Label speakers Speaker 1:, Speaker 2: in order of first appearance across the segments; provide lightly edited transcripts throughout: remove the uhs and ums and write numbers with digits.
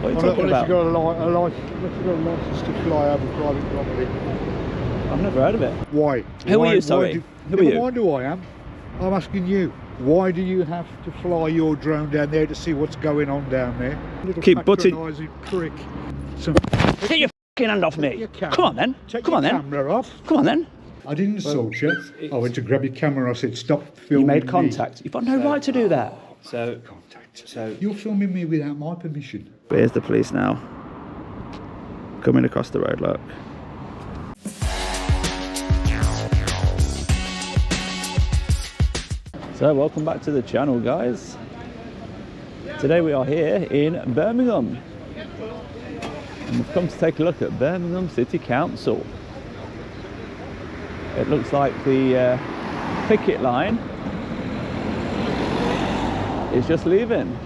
Speaker 1: What are you talking about?
Speaker 2: Unless you've got a license to fly over private property.
Speaker 1: I've never heard of it.
Speaker 2: Why?
Speaker 1: Who are you, sorry? Who are you?
Speaker 2: Never mind who I am. I'm asking you. Why do you have to fly your drone down there to see what's going on down there? Little
Speaker 1: Keep butting.
Speaker 2: patronising prick.
Speaker 1: Get your fucking hand off me. Come on then. Come on then.
Speaker 2: Camera off.
Speaker 1: Come on then.
Speaker 2: I didn't insult you. I went to grab your camera. I said, stop filming.
Speaker 1: You made
Speaker 2: me.
Speaker 1: contact. You've got no right to do that.
Speaker 2: So, you're filming me without my permission.
Speaker 1: Here's the police now. Coming across the road, look. So, welcome back to the channel, guys. Today we are here in Birmingham. And we've come to take a look at Birmingham City Council. It looks like the picket line is just leaving.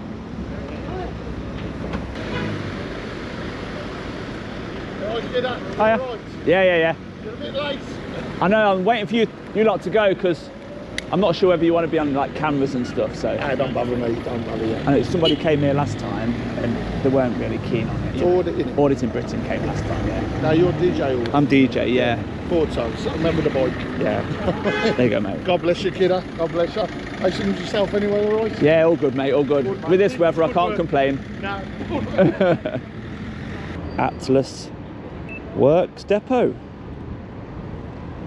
Speaker 1: Hiya. Yeah.
Speaker 3: You're a bit late.
Speaker 1: I know, I'm waiting for you lot to go because I'm not sure whether you want to be on like cameras and stuff, so.
Speaker 3: Hey, don't bother me, don't bother you.
Speaker 1: I know somebody came here last time and they weren't really keen on it.
Speaker 3: Auditing.
Speaker 1: Auditing Britain came last time, yeah.
Speaker 3: No, you're DJ.
Speaker 1: I'm DJ, yeah.
Speaker 3: 4 tons, remember the bike.
Speaker 1: Yeah. There you go, mate.
Speaker 3: God bless you, kidder. God bless you. How things yourself anyway, all right?
Speaker 1: Yeah, all good, mate, all good.
Speaker 3: Good, mate.
Speaker 1: With this weather, I
Speaker 3: Good
Speaker 1: can't
Speaker 3: work.
Speaker 1: complain.
Speaker 3: No.
Speaker 1: Atlas Works Depot.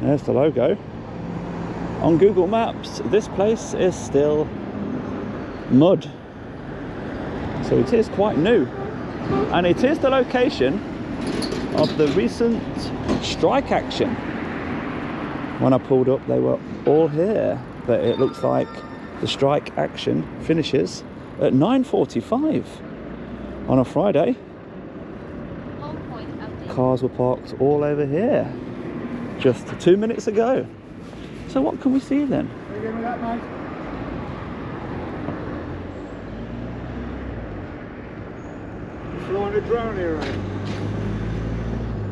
Speaker 1: There's the logo. On Google Maps, this place is still mud. So it is quite new. And it is the location of the recent strike action. When I pulled up, they were all here. But it looks like the strike action finishes at 9:45 on a Friday. Cars were parked all over here just 2 minutes ago. So what can we see then?
Speaker 2: Are you getting that, mate? You're flying a drone here, are you?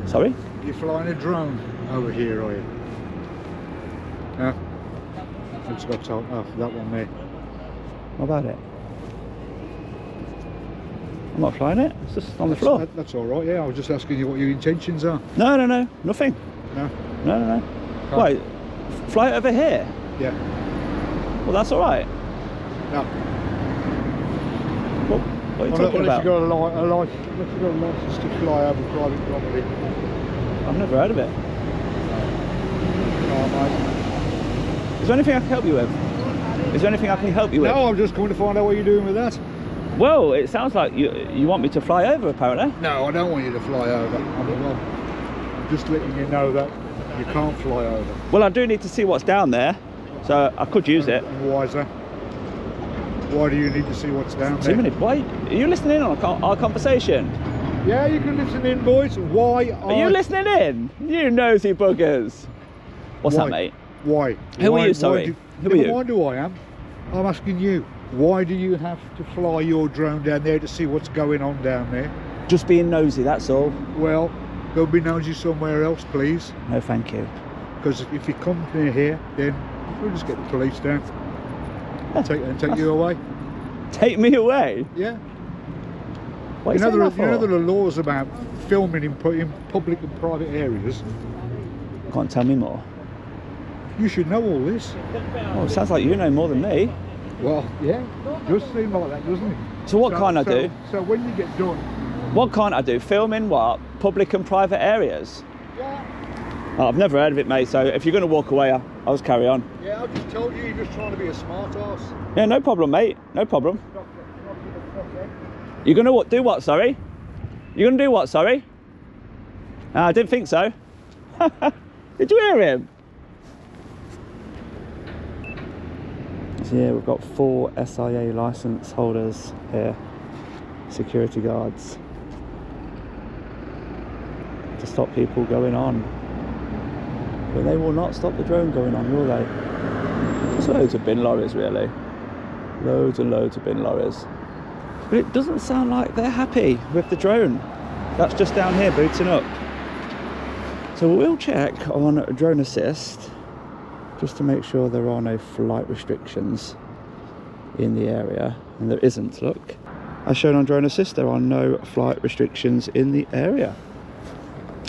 Speaker 1: Sorry?
Speaker 2: You're flying a drone over here, are you? No? It's got top off that one there.
Speaker 1: What about it? I'm not flying it, it's just on the floor.
Speaker 2: That's all right, yeah. I was just asking you what your intentions are.
Speaker 1: No, nothing.
Speaker 2: No?
Speaker 1: No. Wait, fly it over here?
Speaker 2: Yeah.
Speaker 1: Well, that's all right.
Speaker 2: No.
Speaker 1: What are you talking about?
Speaker 2: Unless you've got a license to fly over private property.
Speaker 1: I've never heard of it.
Speaker 2: Oh, mate.
Speaker 1: Is there anything I can help you with? Is there anything I can help you with?
Speaker 2: No, I'm just going to find out what you're doing with that.
Speaker 1: Well, it sounds like you want me to fly over, apparently.
Speaker 2: No, I don't want you to fly over. I'm just letting you know that you can't fly over.
Speaker 1: Well, I do need to see what's down there, so I could use it.
Speaker 2: And why is that? Why do you need to see what's down there?
Speaker 1: 2 minutes. Why are you listening in on our conversation?
Speaker 2: Yeah, you can listen in, boys. Why
Speaker 1: Are you listening in? You nosy buggers. What's
Speaker 2: Why?
Speaker 1: that, mate?
Speaker 2: Why?
Speaker 1: Who are you, sorry? Who are you?
Speaker 2: Never mind who I am. I'm asking you. Why do you have to fly your drone down there to see what's going on down there?
Speaker 1: Just being nosy, that's all.
Speaker 2: Well, go be nosy somewhere else, please.
Speaker 1: No, thank you.
Speaker 2: Because if you come near here, then we'll just get the police down. Take you away.
Speaker 1: Take me away?
Speaker 2: Yeah.
Speaker 1: What
Speaker 2: You
Speaker 1: are
Speaker 2: know,
Speaker 1: you saying that
Speaker 2: there are
Speaker 1: for?
Speaker 2: laws about filming in public and private areas.
Speaker 1: Can't tell me more.
Speaker 2: You should know all this.
Speaker 1: Well, it sounds like you know more than me.
Speaker 2: Well, yeah, does seem like that, doesn't it?
Speaker 1: So what can't I do?
Speaker 2: So when you get done,
Speaker 1: What can't I do? Film in what? Public and private areas?
Speaker 2: yeah,
Speaker 1: Oh, I've never heard of it, mate, so if you're going to walk away, I'll just carry on.
Speaker 2: yeah, I just told you you're just trying to be a smart ass.
Speaker 1: Yeah, no problem, mate. No problem. You're going to do what, sorry? You're going to do what, sorry? I didn't think so. Did you hear him? So yeah, we've got 4 SIA licence holders here. Security guards. To stop people going on. But they will not stop the drone going on, will they? Just loads of bin lorries, really. Loads and loads of bin lorries. But it doesn't sound like they're happy with the drone. That's just down here booting up. So we'll check on drone assist just to make sure there are no flight restrictions in the area. And there isn't, look. As shown on Drone Assist, there are no flight restrictions in the area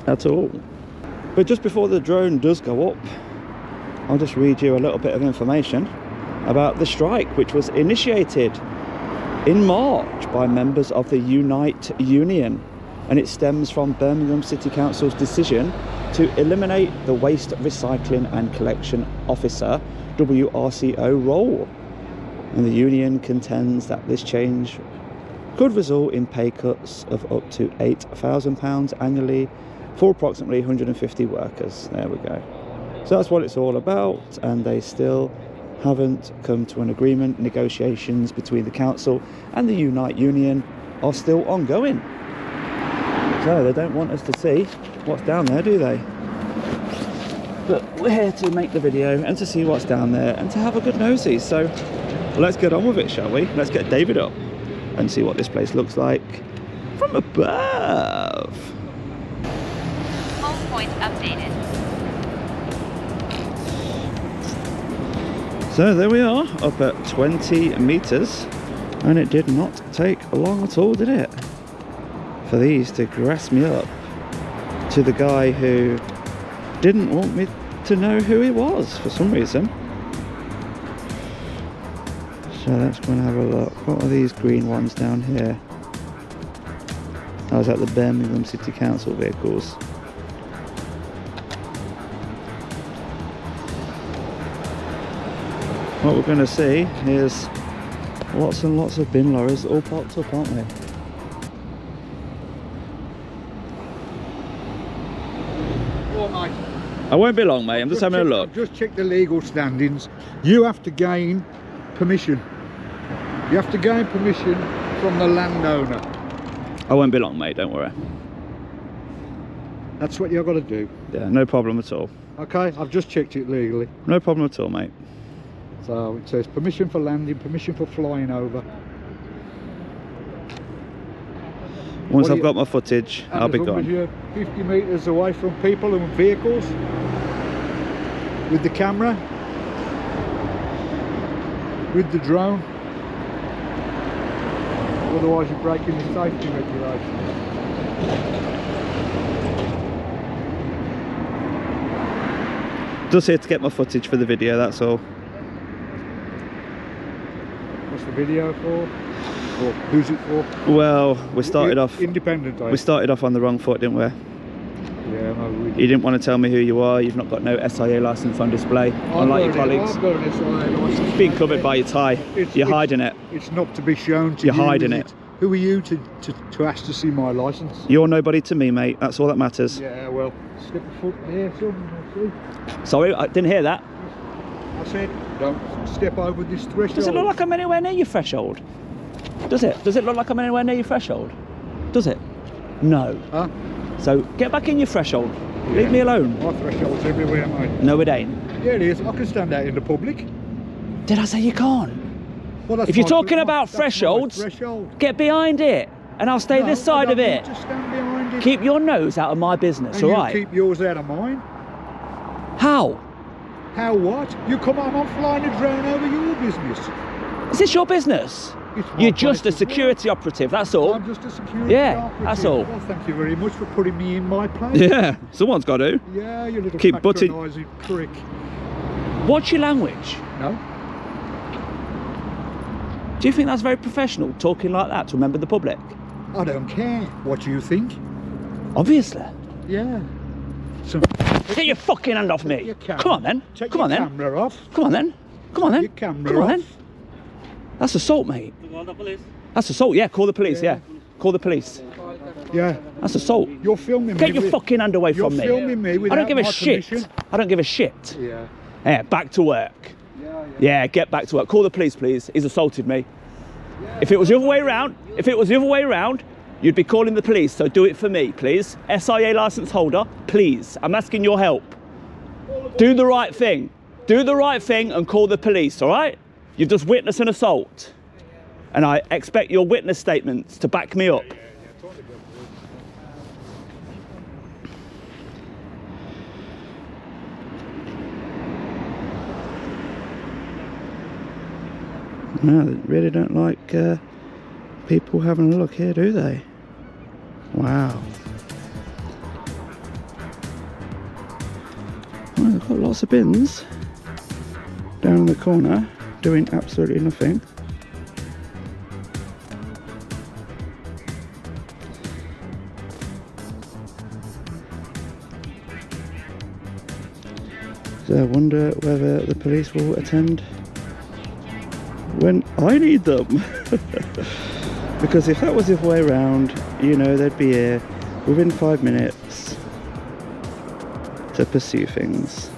Speaker 1: at all. But just before the drone does go up, I'll just read you a little bit of information about the strike, which was initiated in March by members of the Unite Union, and it stems from Birmingham City Council's decision to eliminate the Waste Recycling and Collection Officer WRCO role. And the union contends that this change could result in pay cuts of up to £8,000 annually for approximately 150 workers. There we go. So that's what it's all about, and they still haven't come to an agreement. Negotiations between the council and the Unite Union are still ongoing. So they don't want us to see what's down there, do they? But we're here to make the video and to see what's down there and to have a good nosy. So let's get on with it, shall we? Let's get David up and see what this place looks like from above.
Speaker 4: Home point updated.
Speaker 1: So there we are, up at 20 meters, and it did not take long at all, did it, for these to grass me up to the guy who didn't want me to know who he was for some reason. So let's go and have a look. What are these green ones down here? I was at the Birmingham City Council vehicles. What we're going to see is lots and lots of bin lorries all parked up, aren't they? I won't be long, mate. I'm just having a look.
Speaker 2: Just check the legal standings. You have to gain permission. You have to gain permission from the landowner.
Speaker 1: I won't be long, mate. Don't worry.
Speaker 2: That's what you've got to do.
Speaker 1: Yeah, no problem at all.
Speaker 2: Okay, I've just checked it legally.
Speaker 1: No problem at all, mate.
Speaker 2: So it says permission for landing, permission for flying over.
Speaker 1: Once I've got my footage, I'll be gone.
Speaker 2: You're 50 metres away from people and vehicles with the camera, with the drone. Otherwise you're breaking the safety regulations.
Speaker 1: Just here to get my footage for the video, that's all.
Speaker 2: What's the video for? Or who's it for?
Speaker 1: Well, we started off
Speaker 2: independent.
Speaker 1: We started off on the wrong foot, didn't we?
Speaker 2: Yeah, no, we
Speaker 1: You didn't want to tell me who you are. You've not got no SIA license on display, unlike your colleagues.
Speaker 2: I've got an SIA license.
Speaker 1: It's been covered by your tie. You're hiding it.
Speaker 2: It's not to be shown to you.
Speaker 1: You're hiding it.
Speaker 2: Who are you to ask to see my license?
Speaker 1: You're nobody to me, mate. That's all that matters.
Speaker 2: Yeah, well, slip a foot there, son.
Speaker 1: Sorry, I didn't hear that.
Speaker 2: I said, don't step over this threshold.
Speaker 1: Does it look like I'm anywhere near your threshold? Does it? Does it look like I'm anywhere near your threshold? Does it? No.
Speaker 2: Huh?
Speaker 1: So get back in your threshold. Yeah. Leave me alone.
Speaker 2: My threshold's everywhere, mate.
Speaker 1: No, it ain't.
Speaker 2: Yeah, it is. I can stand out in the public.
Speaker 1: Did I say you can't?
Speaker 2: Well,
Speaker 1: if you're talking about thresholds, get behind it, and I'll stay this side of it.
Speaker 2: Just stand behind it.
Speaker 1: Keep your nose out of my business, all right?
Speaker 2: Keep yours out of mine.
Speaker 1: How?
Speaker 2: How what? You come on, I'm flying a drone over your business.
Speaker 1: Is this your business? You're just a security operative, that's all.
Speaker 2: I'm just a security operative.
Speaker 1: That's all.
Speaker 2: Well, thank you very much for putting me in my place.
Speaker 1: Yeah, someone's got to.
Speaker 2: Yeah, you little
Speaker 1: keep
Speaker 2: patronising prick.
Speaker 1: What's your language?
Speaker 2: No.
Speaker 1: Do you think that's very professional, talking like that to a member of the public?
Speaker 2: I don't care. What do you think?
Speaker 1: Obviously.
Speaker 2: Yeah. So,
Speaker 1: get your fucking hand off me. Come on then.
Speaker 2: Take
Speaker 1: Come on
Speaker 2: your
Speaker 1: then.
Speaker 2: camera off.
Speaker 1: Come on then. Come on then.
Speaker 2: Your camera
Speaker 1: Come on
Speaker 2: off.
Speaker 1: then. That's assault, mate.
Speaker 5: Call the police.
Speaker 1: That's assault, yeah. Call the police, yeah. Call the police.
Speaker 2: Yeah.
Speaker 1: That's assault.
Speaker 2: You're filming me.
Speaker 1: Get your fucking hand away from me.
Speaker 2: You're filming me without
Speaker 1: I don't give a
Speaker 2: my
Speaker 1: shit.
Speaker 2: permission.
Speaker 1: I don't give a shit.
Speaker 2: Yeah.
Speaker 1: Yeah, back to work. Yeah, get back to work. Call the police, please. He's assaulted me. If it was the other way around, you'd be calling the police, so do it for me, please. SIA licence holder, please. I'm asking your help. Do the right thing. Do the right thing and call the police, all right? You've just witnessed an assault. And I expect your witness statements to back me up. No, they really don't like people having a look here, do they? Wow. Well, they've got lots of bins down in the corner doing absolutely nothing. So I wonder whether the police will attend when I need them. Because if that was the other way around, you know, they'd be here within 5 minutes to pursue things.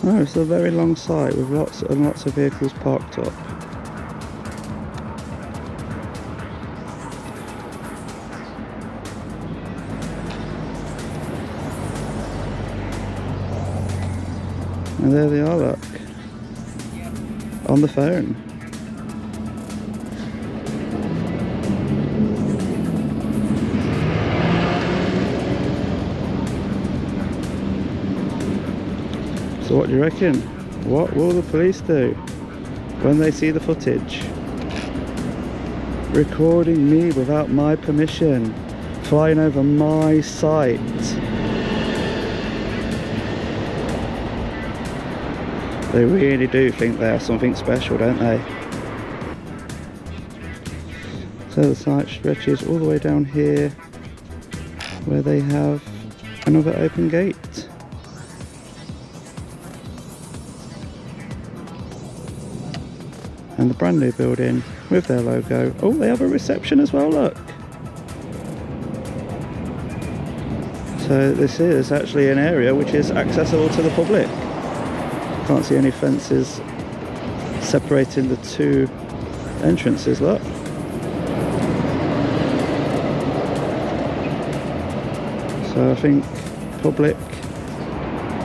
Speaker 1: Oh, it's a very long site with lots and lots of vehicles parked up. And there they are, look. On the phone. So what do you reckon? What will the police do when they see the footage? Recording me without my permission, flying over my site. They really do think they're something special, don't they? So the site stretches all the way down here where they have another open gate. And the brand new building with their logo. Oh, they have a reception as well, look. So this is actually an area which is accessible to the public. Can't see any fences separating the two entrances, look. So I think public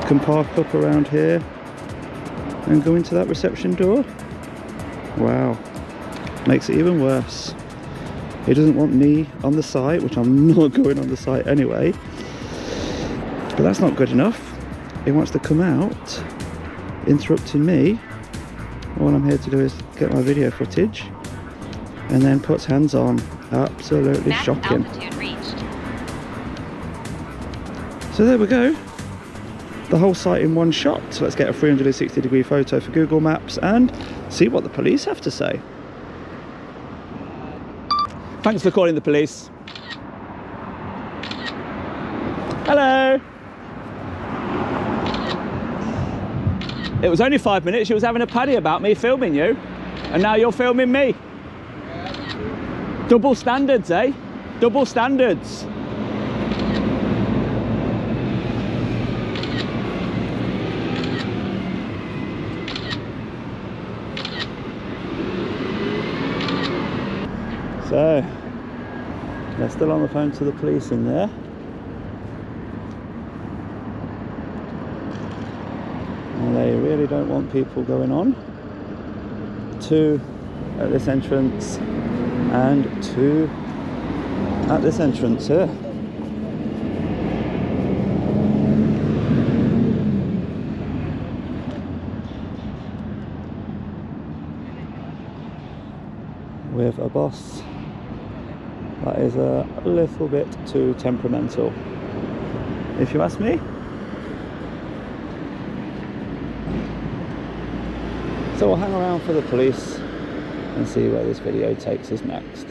Speaker 1: can park up around here and go into that reception door. Wow, makes it even worse. He doesn't want me on the site, which I'm not going on the site anyway. But that's not good enough. He wants to come out, interrupting me. All I'm here to do is get my video footage, and then puts hands on. Absolutely
Speaker 4: Max
Speaker 1: shocking.
Speaker 4: altitude reached.
Speaker 1: So there we go. The whole site in one shot. So let's get a 360-degree photo for Google Maps and see what the police have to say. Thanks for calling the police. Hello. It was only 5 minutes. You was having a paddy about me filming you, and now you're filming me. Double standards, eh? Double standards. So, they're still on the phone to the police in there. And they really don't want people going on. 2 at this entrance and 2 at this entrance here. With a boss that is a little bit too temperamental, if you ask me. So we'll hang around for the police and see where this video takes us next.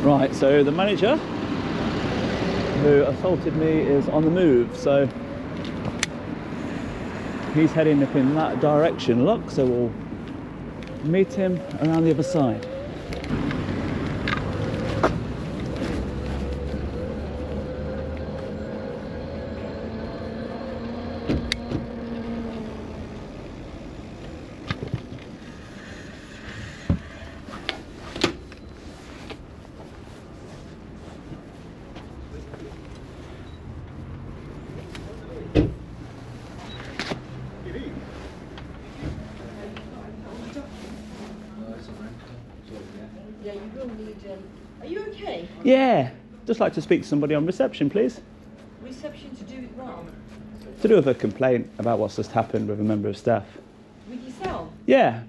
Speaker 1: Right, so the manager who assaulted me is on the move, so he's heading up in that direction, look, so we'll meet him around the other side. Yeah, just like to speak to somebody on reception, please.
Speaker 4: Reception to do with what?
Speaker 1: To do with a complaint about what's just happened with a member of staff.
Speaker 4: With yourself?
Speaker 1: Yeah.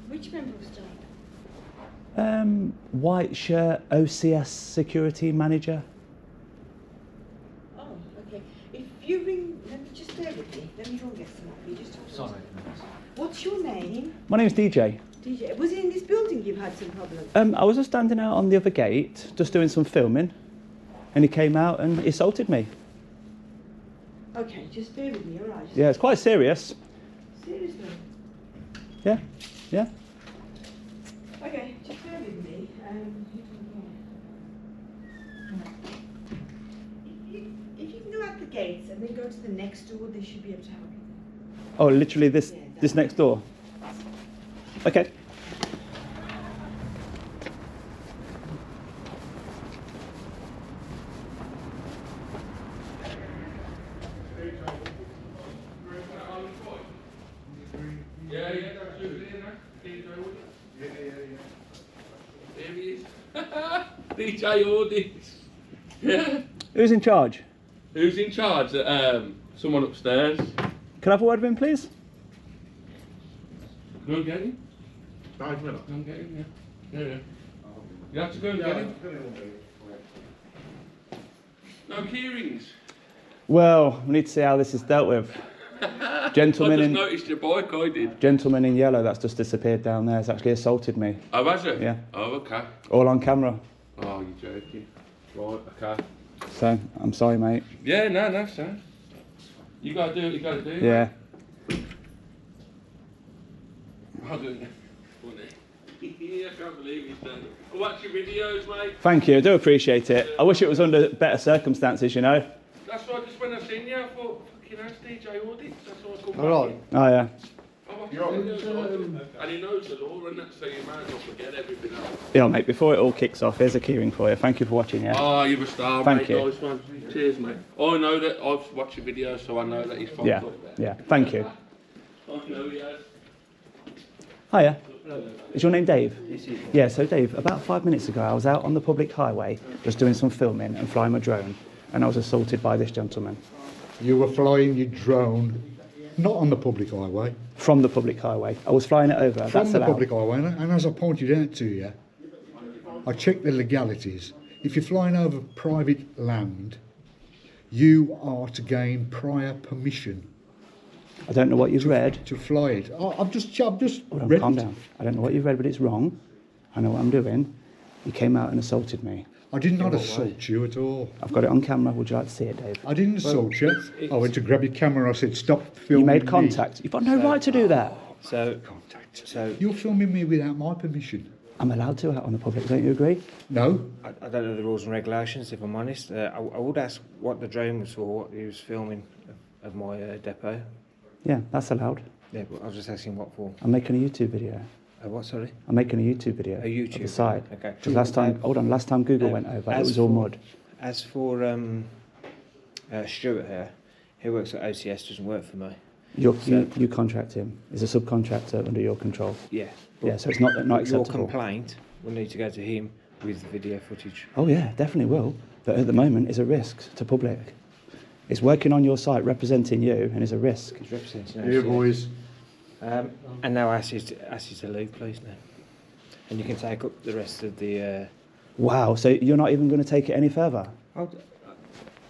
Speaker 4: Which member of staff?
Speaker 1: White shirt, OCS security manager.
Speaker 4: Oh, okay. If you ring, let me just bear with me. Let me go and get some of you. Just hold on. What's your name?
Speaker 1: My name's DJ.
Speaker 4: DJ. Was it in this building you've had some problems?
Speaker 1: I was just standing out on the other gate, just doing some filming, and he came out and assaulted me.
Speaker 4: Okay, just bear with me, all right?
Speaker 1: Yeah, it's quite serious.
Speaker 4: Seriously?
Speaker 1: Yeah, yeah.
Speaker 4: Okay, just bear with me. If you can go out the gates and then go to the next door, they should be able to help you.
Speaker 1: Oh, literally this next door. Okay.
Speaker 5: djaudits. Yeah.
Speaker 1: Who's in charge?
Speaker 5: Who's in charge? Someone upstairs.
Speaker 1: Can I have a word with him, please?
Speaker 5: Go and get him. Go and get him, yeah. Yeah. You have to go and get him. No keyrings.
Speaker 1: Well, we need to see how this is dealt with. Gentleman
Speaker 5: I just
Speaker 1: in
Speaker 5: noticed your bike, I did.
Speaker 1: gentleman in yellow that's just disappeared down there has actually assaulted me.
Speaker 5: Oh, has it?
Speaker 1: Yeah.
Speaker 5: Oh, okay.
Speaker 1: All on camera.
Speaker 5: Oh, you're joking. Right, okay.
Speaker 1: So, I'm sorry, mate.
Speaker 5: Yeah, no, sir. You gotta do what you gotta do.
Speaker 1: Yeah.
Speaker 5: I'll do it. Funny. I can't believe he's done it. I'll watch your videos, mate.
Speaker 1: Thank you, I do appreciate it. I wish it was under better circumstances, you know.
Speaker 5: That's why just when I seen you, I thought, fucking hell, djaudits. That's why I come
Speaker 3: All right.
Speaker 1: Oh, yeah.
Speaker 5: And he knows the law, and that's so you might as well forget everything else.
Speaker 1: Yeah, mate, before it all kicks off, here's a keyring for you. Thank you for watching, yeah.
Speaker 5: Oh, you're a star,
Speaker 1: Thank
Speaker 5: mate.
Speaker 1: you.
Speaker 5: Nice one. Cheers, mate. I know that I've watched your videos, so I know that he's fucked
Speaker 1: Yeah,
Speaker 5: up.
Speaker 1: yeah. Thank you.
Speaker 5: I know he has.
Speaker 1: Hiya. Is your name Dave? Yeah, so Dave, about 5 minutes ago, I was out on the public highway, just doing some filming and flying my drone, and I was assaulted by this gentleman.
Speaker 2: You were flying your drone, not on the public highway,
Speaker 1: From the public highway. I was flying it over.
Speaker 2: from
Speaker 1: That's
Speaker 2: the
Speaker 1: allowed.
Speaker 2: public highway, and as I pointed out to you, I checked the legalities. If you're flying over private land, you are to gain prior permission
Speaker 1: I don't know what you've read.
Speaker 2: to fly it. I've just
Speaker 1: Hold on,
Speaker 2: read
Speaker 1: calm
Speaker 2: it.
Speaker 1: down. I don't know what you've read, but it's wrong. I know what I'm doing. He came out and assaulted me.
Speaker 2: I did not assault you at all.
Speaker 1: I've got it on camera. Would you like to see it, Dave?
Speaker 2: I didn't assault you. I went to grab your camera. I said, stop filming
Speaker 1: You made
Speaker 2: me."
Speaker 1: contact. You've got no right to do that.
Speaker 6: So,
Speaker 2: Contact.
Speaker 6: so
Speaker 2: You're filming me without my permission.
Speaker 1: I'm allowed to out on the public, don't you agree?
Speaker 2: No.
Speaker 6: I don't know the rules and regulations, if I'm honest. I would ask what the drone was for, what he was filming of my depot.
Speaker 1: Yeah, that's allowed.
Speaker 6: Yeah, but I was just asking what for.
Speaker 1: I'm making a YouTube video.
Speaker 6: What, sorry?
Speaker 1: I'm making a YouTube video.
Speaker 6: A YouTube
Speaker 1: Of the site.
Speaker 6: video, okay.
Speaker 1: 'Cause last time, hold on, last time Google went over, it
Speaker 6: as
Speaker 1: was all
Speaker 6: for-
Speaker 1: mud.
Speaker 6: As for Stuart here, he works at OCS, doesn't work for me.
Speaker 1: You contract him. He's a subcontractor under your control.
Speaker 6: Yeah.
Speaker 1: Yeah, so it's not
Speaker 6: Your
Speaker 1: acceptable.
Speaker 6: complaint will need to go to him with the video footage.
Speaker 1: Oh yeah, definitely will. But at the moment, it's a risk to public. It's working on your site, representing you, and it's a risk.
Speaker 6: He's representing
Speaker 2: Here,
Speaker 6: OCS.
Speaker 2: boys.
Speaker 6: And now ask you to leave, please, now. And you can take up the rest of the...
Speaker 1: Wow, so you're not even going to take it any further?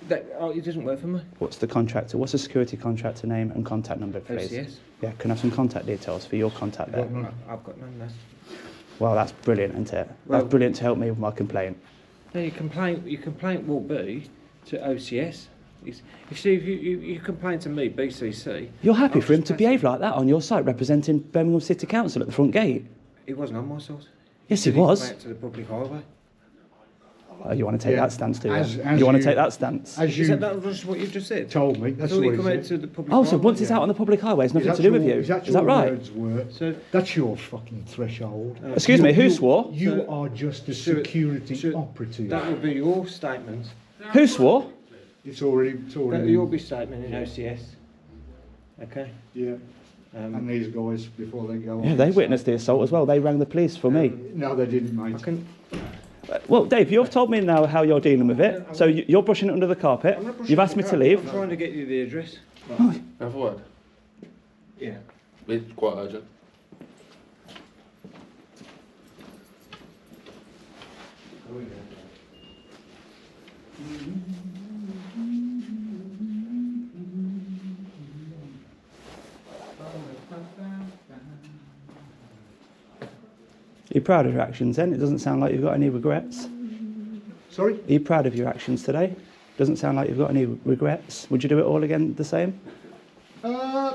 Speaker 6: it doesn't work for me.
Speaker 1: What's the contractor? What's the security contractor name and contact number, please?
Speaker 6: OCS.
Speaker 1: Yeah, can I have some contact details for your contact there?
Speaker 6: I've got none, no.
Speaker 1: Well, that's brilliant, isn't it?
Speaker 6: Well-
Speaker 1: That's brilliant to help me with my complaint.
Speaker 6: No, your complaint will be to OCS. If you complain to me, BCC...
Speaker 1: You're happy
Speaker 6: I'll
Speaker 1: for him
Speaker 6: just
Speaker 1: to
Speaker 6: pass
Speaker 1: behave
Speaker 6: it.
Speaker 1: like that on your site, representing Birmingham City Council at the front gate?
Speaker 6: He wasn't on my side.
Speaker 1: Yes, he
Speaker 6: Did come
Speaker 1: was.
Speaker 6: out to the public highway.
Speaker 1: You want to take
Speaker 2: Yeah,
Speaker 1: that stance, do you?
Speaker 2: as
Speaker 1: You want to
Speaker 2: you-
Speaker 1: take that stance?
Speaker 2: As
Speaker 6: Is
Speaker 2: you
Speaker 6: that just what you just said?
Speaker 2: told me, that's
Speaker 6: So
Speaker 2: what
Speaker 6: he
Speaker 2: he
Speaker 6: come out
Speaker 2: said.
Speaker 6: to the public
Speaker 1: Oh, so
Speaker 6: highway,
Speaker 1: once it's
Speaker 6: yeah.
Speaker 1: out on the public highway, it's nothing
Speaker 2: Is
Speaker 1: to do with you.
Speaker 2: Is that
Speaker 1: Is that right?
Speaker 2: words were?
Speaker 6: So,
Speaker 2: That's your fucking threshold.
Speaker 1: Excuse me, who swore?
Speaker 2: You are just a
Speaker 6: Stuart,
Speaker 2: security
Speaker 6: Stuart,
Speaker 2: operative.
Speaker 6: that would be your statement.
Speaker 1: Who swore?
Speaker 2: It's already.
Speaker 6: That will your be statement in OCS. Okay.
Speaker 2: Yeah. And these guys before they go on.
Speaker 1: Yeah, they witnessed the assault as well. They rang the police for me.
Speaker 2: No, they didn't, mate.
Speaker 6: I can.
Speaker 1: Well, Dave, you've told me now how you're dealing with it. So you're brushing it under the carpet. You've asked me to leave.
Speaker 6: I'm trying to get you the address.
Speaker 5: Have a word.
Speaker 6: Yeah.
Speaker 5: It's quite urgent.
Speaker 1: Are you proud of your actions then? It doesn't sound like you've got any regrets.
Speaker 2: Sorry?
Speaker 1: Are you proud of your actions today? Doesn't sound like you've got any regrets. Would you do it all again the same?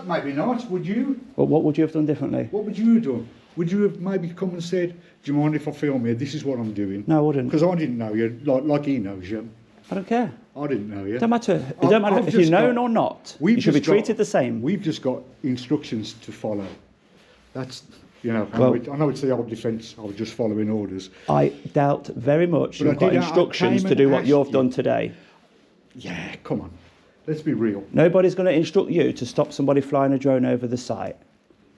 Speaker 2: Maybe not. Would you?
Speaker 1: Well, what would you have done differently?
Speaker 2: What would you have done? Would you have maybe come and said, do you mind if I film here? This is what I'm doing.
Speaker 1: No, I wouldn't.
Speaker 2: Because I didn't know you, like he knows you.
Speaker 1: I don't care.
Speaker 2: I didn't know you.
Speaker 1: It don't matter. It don't matter if you're known or not. You should be treated the same.
Speaker 2: We've just got instructions to follow. That's, you know,
Speaker 1: Well,
Speaker 2: I know it's the old defence, I was just following orders.
Speaker 1: I doubt very much you've got instructions to do what you've done today.
Speaker 2: Yeah, come on. Let's be real.
Speaker 1: Nobody's going to instruct you to stop somebody flying a drone over the site.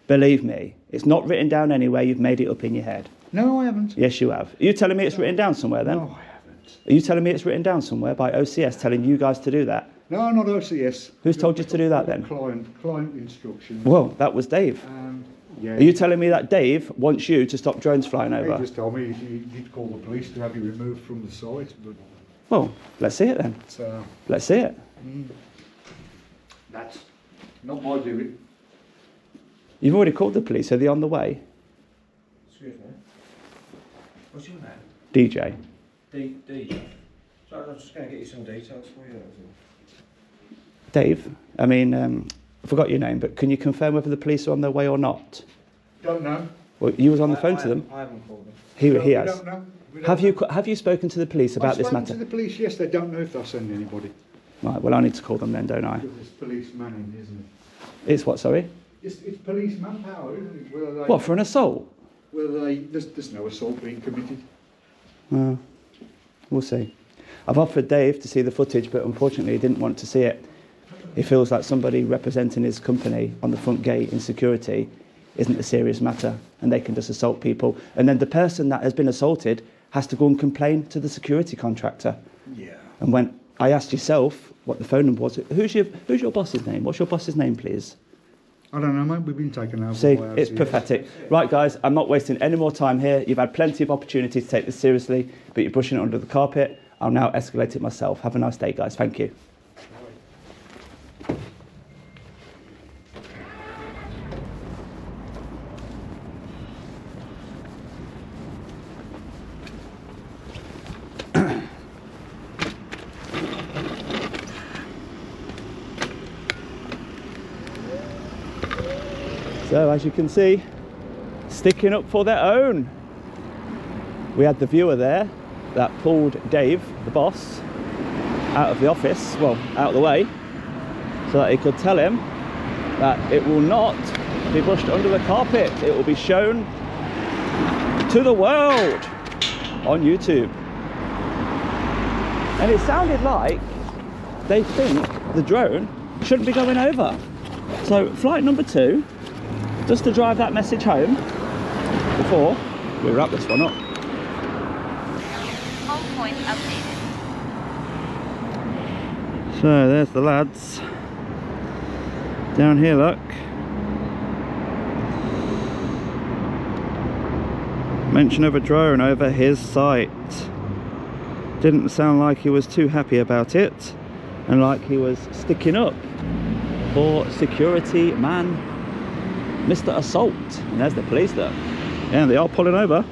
Speaker 1: Believe me, it's not written down anywhere. You've made it up in your head.
Speaker 2: No, I haven't.
Speaker 1: Yes, you have. Are you telling me it's written down somewhere then?
Speaker 2: No, I haven't.
Speaker 1: Are you telling me it's written down somewhere by OCS telling you guys to do that?
Speaker 2: No, not OCS.
Speaker 1: Who's told you to do that then?
Speaker 2: Client instructions.
Speaker 1: Well, that was Dave.
Speaker 2: Yeah.
Speaker 1: Are you telling me that Dave wants you to stop drones flying
Speaker 2: He
Speaker 1: over?
Speaker 2: just told me he'd call the police to have you removed from the site. But
Speaker 1: Well, let's see it then. Let's see it.
Speaker 2: That's not my doing.
Speaker 1: You've already called the police. Are they on the way?
Speaker 6: Excuse me. What's your name?
Speaker 1: DJ.
Speaker 6: DJ. So I'm just going to get you some details for you.
Speaker 1: Dave, I mean, I forgot your name, but can you confirm whether the police are on their way or not?
Speaker 2: Don't know.
Speaker 1: Well, you was on the phone to them.
Speaker 6: I haven't called them.
Speaker 1: He
Speaker 2: We
Speaker 1: has.
Speaker 2: don't know. We don't
Speaker 1: Have you spoken to the police about this
Speaker 2: I've
Speaker 1: matter?
Speaker 2: spoken to the police, yes, they don't know if they'll send anybody.
Speaker 1: Right, well, I need to call them then, don't I?
Speaker 2: It's police manning, isn't it?
Speaker 1: It's what, sorry?
Speaker 2: It's police manpower, isn't it? Whether they,
Speaker 1: What, for an assault?
Speaker 2: there's no assault being committed.
Speaker 1: We'll see. I've offered Dave to see the footage, but unfortunately he didn't want to see it. He feels like somebody representing his company on the front gate in security isn't a serious matter, and they can just assault people. And then the person that has been assaulted has to go and complain to the security contractor.
Speaker 2: Yeah.
Speaker 1: And when I asked yourself what the phone number was, who's your boss's name? What's your boss's name, please?
Speaker 2: I don't know, mate. We've been taken over.
Speaker 1: See,
Speaker 2: by
Speaker 1: it's
Speaker 2: OCS.
Speaker 1: pathetic. Right, guys, I'm not wasting any more time here. You've had plenty of opportunity to take this seriously, but you're brushing it under the carpet. I'll now escalate it myself. Have a nice day, guys. Thank you. So, as you can see, sticking up for their own. We had the viewer there that pulled Dave, the boss, out of the office, well, out of the way, so that he could tell him that it will not be brushed under the carpet. It will be shown to the world on YouTube. And it sounded like they think the drone shouldn't be going over. So flight number 2, just to drive that message home before we wrap this one up.
Speaker 7: Home point updated.
Speaker 1: So there's the lads down here, look. Mention of a drone over his site. Didn't sound like he was too happy about it, and like he was sticking up for security man Mr. Assault. And there's the police there. Yeah, they are pulling over.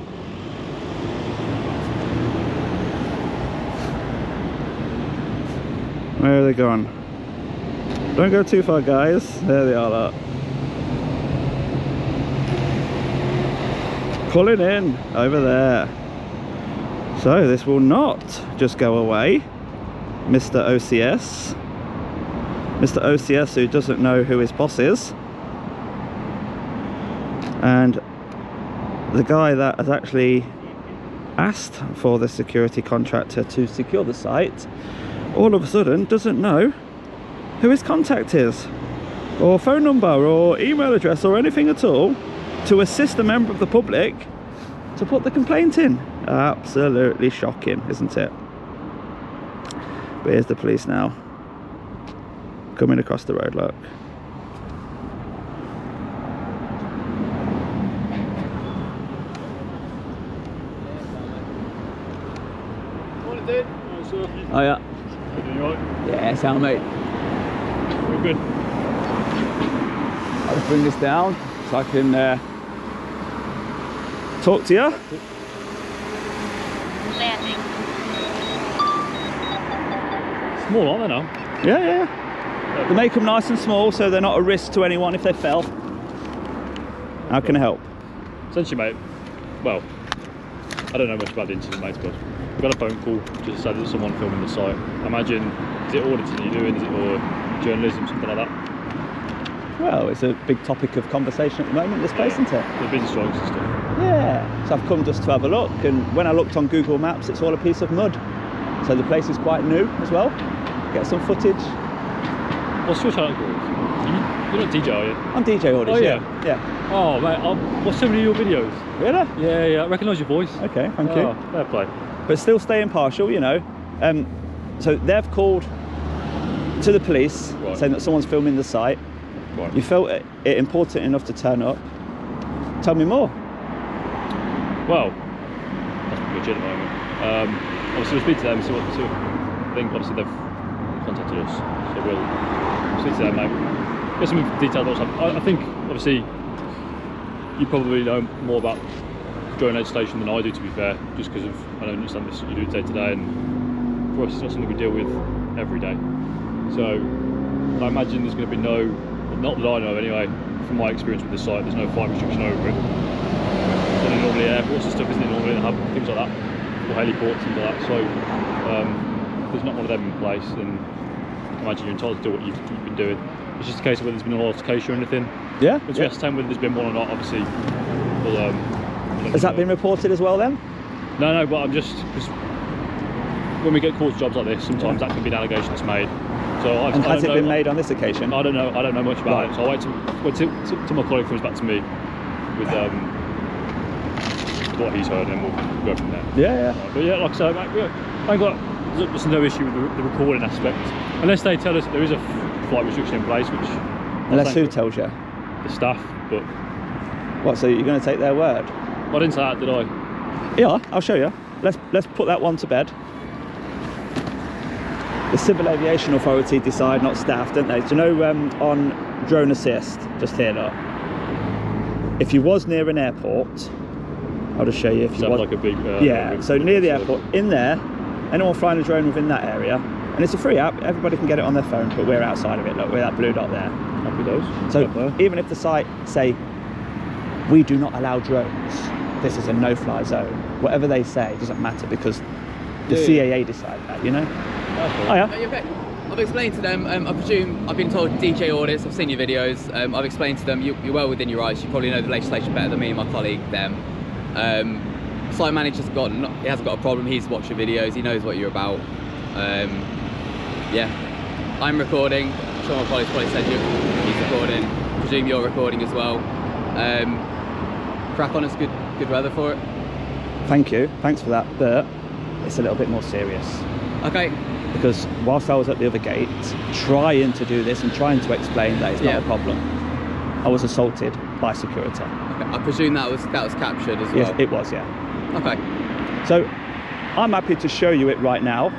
Speaker 1: Where are they going? Don't go too far, guys. There they are, look. Pulling in over there. So this will not just go away, Mr. OCS. Mr. OCS, who doesn't know who his boss is. And the guy that has actually asked for the security contractor to secure the site, all of a sudden doesn't know who his contact is, or phone number, or email address, or anything at all to assist a member of the public to put the complaint in. Absolutely shocking, isn't it? But here's the police now, coming across the road, look.
Speaker 7: Morning, dude.
Speaker 1: Oh yeah.
Speaker 7: You doing all right?
Speaker 1: Yeah, sound mate.
Speaker 7: We're good.
Speaker 1: I'll just bring this down so I can talk to you.
Speaker 8: Landing.
Speaker 7: Small, aren't they now?
Speaker 1: Yeah, yeah. They make them nice and small so they're not a risk to anyone if they fell. How can I help?
Speaker 7: Essentially, mate, well, I don't know much about the incident, mate, but we got a phone call just to say there's someone filming the site. I imagine, is it auditing that you're doing, is it, or journalism, something like that?
Speaker 1: Well, it's a big topic of conversation at the moment, this place, isn't it?
Speaker 7: The business strikes and stuff.
Speaker 1: Yeah. So I've come just to have a look, and when I looked on Google Maps, it's all a piece of mud. So the place is quite new as well. Get some footage.
Speaker 7: What's your channel called? You're not DJ, are you?
Speaker 1: I'm djaudits,
Speaker 7: Oh, yeah.
Speaker 1: Yeah.
Speaker 7: Oh, mate, I've watched so many of your videos.
Speaker 1: Really?
Speaker 7: Yeah, yeah, I recognise your voice.
Speaker 1: Okay, thank you.
Speaker 7: Oh, fair play.
Speaker 1: But still stay impartial, you know. So they've called to the police
Speaker 7: Right.
Speaker 1: saying that someone's filming the site.
Speaker 7: Right.
Speaker 1: You felt it important enough to turn up. Tell me more.
Speaker 7: Well, that's pretty much it at the moment. Obviously we'll speak to them, see what I think. Obviously they've contacted us, so we'll speak to them, mate. Get some details about what's happened. I think, obviously, you probably know more about drone legislation than I do, to be fair, just because I don't understand this, you do it day to day, and for us it's not something we deal with every day. So I imagine there's going to be no, not that I know of anyway, from my experience with the site, there's no flight restriction over it. Than normally airports and stuff, isn't it? Normally they have things like that, or heliports, things like that. So there's not one of them in place, and I imagine you're entitled to do what you've been doing. It's just a case of whether there's been an altercation or anything.
Speaker 1: Yeah.
Speaker 7: Once we ascertain whether there's been one or not, obviously we'll
Speaker 1: Has that been reported as well then?
Speaker 7: No, but I'm just, because when we get calls to jobs like this, sometimes that can be an allegation that's made. So
Speaker 1: And has it been made on this occasion?
Speaker 7: I don't know much about
Speaker 1: Right.
Speaker 7: it. So I'll wait till my colleague comes back to me with what he's heard, and we'll go from there.
Speaker 1: Yeah.
Speaker 7: But yeah, like I said, mate, there's no issue with the recording aspect, unless they tell us that there is a flight restriction in place, which
Speaker 1: Unless who tells you?
Speaker 7: the staff. But
Speaker 1: What, so you're going to take their word?
Speaker 7: I didn't say that, did I?
Speaker 1: Yeah, I'll show you. Let's put that one to bed. The Civil Aviation Authority decide, not staff, don't they? Do you know on drone assist, just here, look, if you was near an airport, I'll just show you if you was,
Speaker 7: like a big
Speaker 1: yeah, so near the airport, in there, anyone flying a drone within that area, and it's a free app, everybody can get it on their phone, but we're outside of it, look, with that blue dot there.
Speaker 7: Happy days.
Speaker 1: So even if the site say, we do not allow drones, this is a no-fly zone, whatever they say doesn't matter, because the CAA decide that, you know? Oh yeah?
Speaker 9: Are you okay? I've explained to them, I presume, I've been told djaudits, I've seen your videos, I've explained to them, you're well within your rights, you probably know the legislation better than me and my colleague, them. Site manager's he hasn't got a problem, he's watched your videos, he knows what you're about. Yeah, I'm recording, I'm sure my colleague's probably said he's recording, I presume you're recording as well. Crack on, it's good weather for it.
Speaker 1: Thank you, thanks for that, but it's a little bit more serious.
Speaker 9: Okay.
Speaker 1: Because whilst I was at the other gate, trying to do this and trying to explain that it's not a problem, I was assaulted by security.
Speaker 9: Okay. I presume that was captured as well?
Speaker 1: Yes, it was, yeah.
Speaker 9: Okay.
Speaker 1: So I'm happy to show you it right now,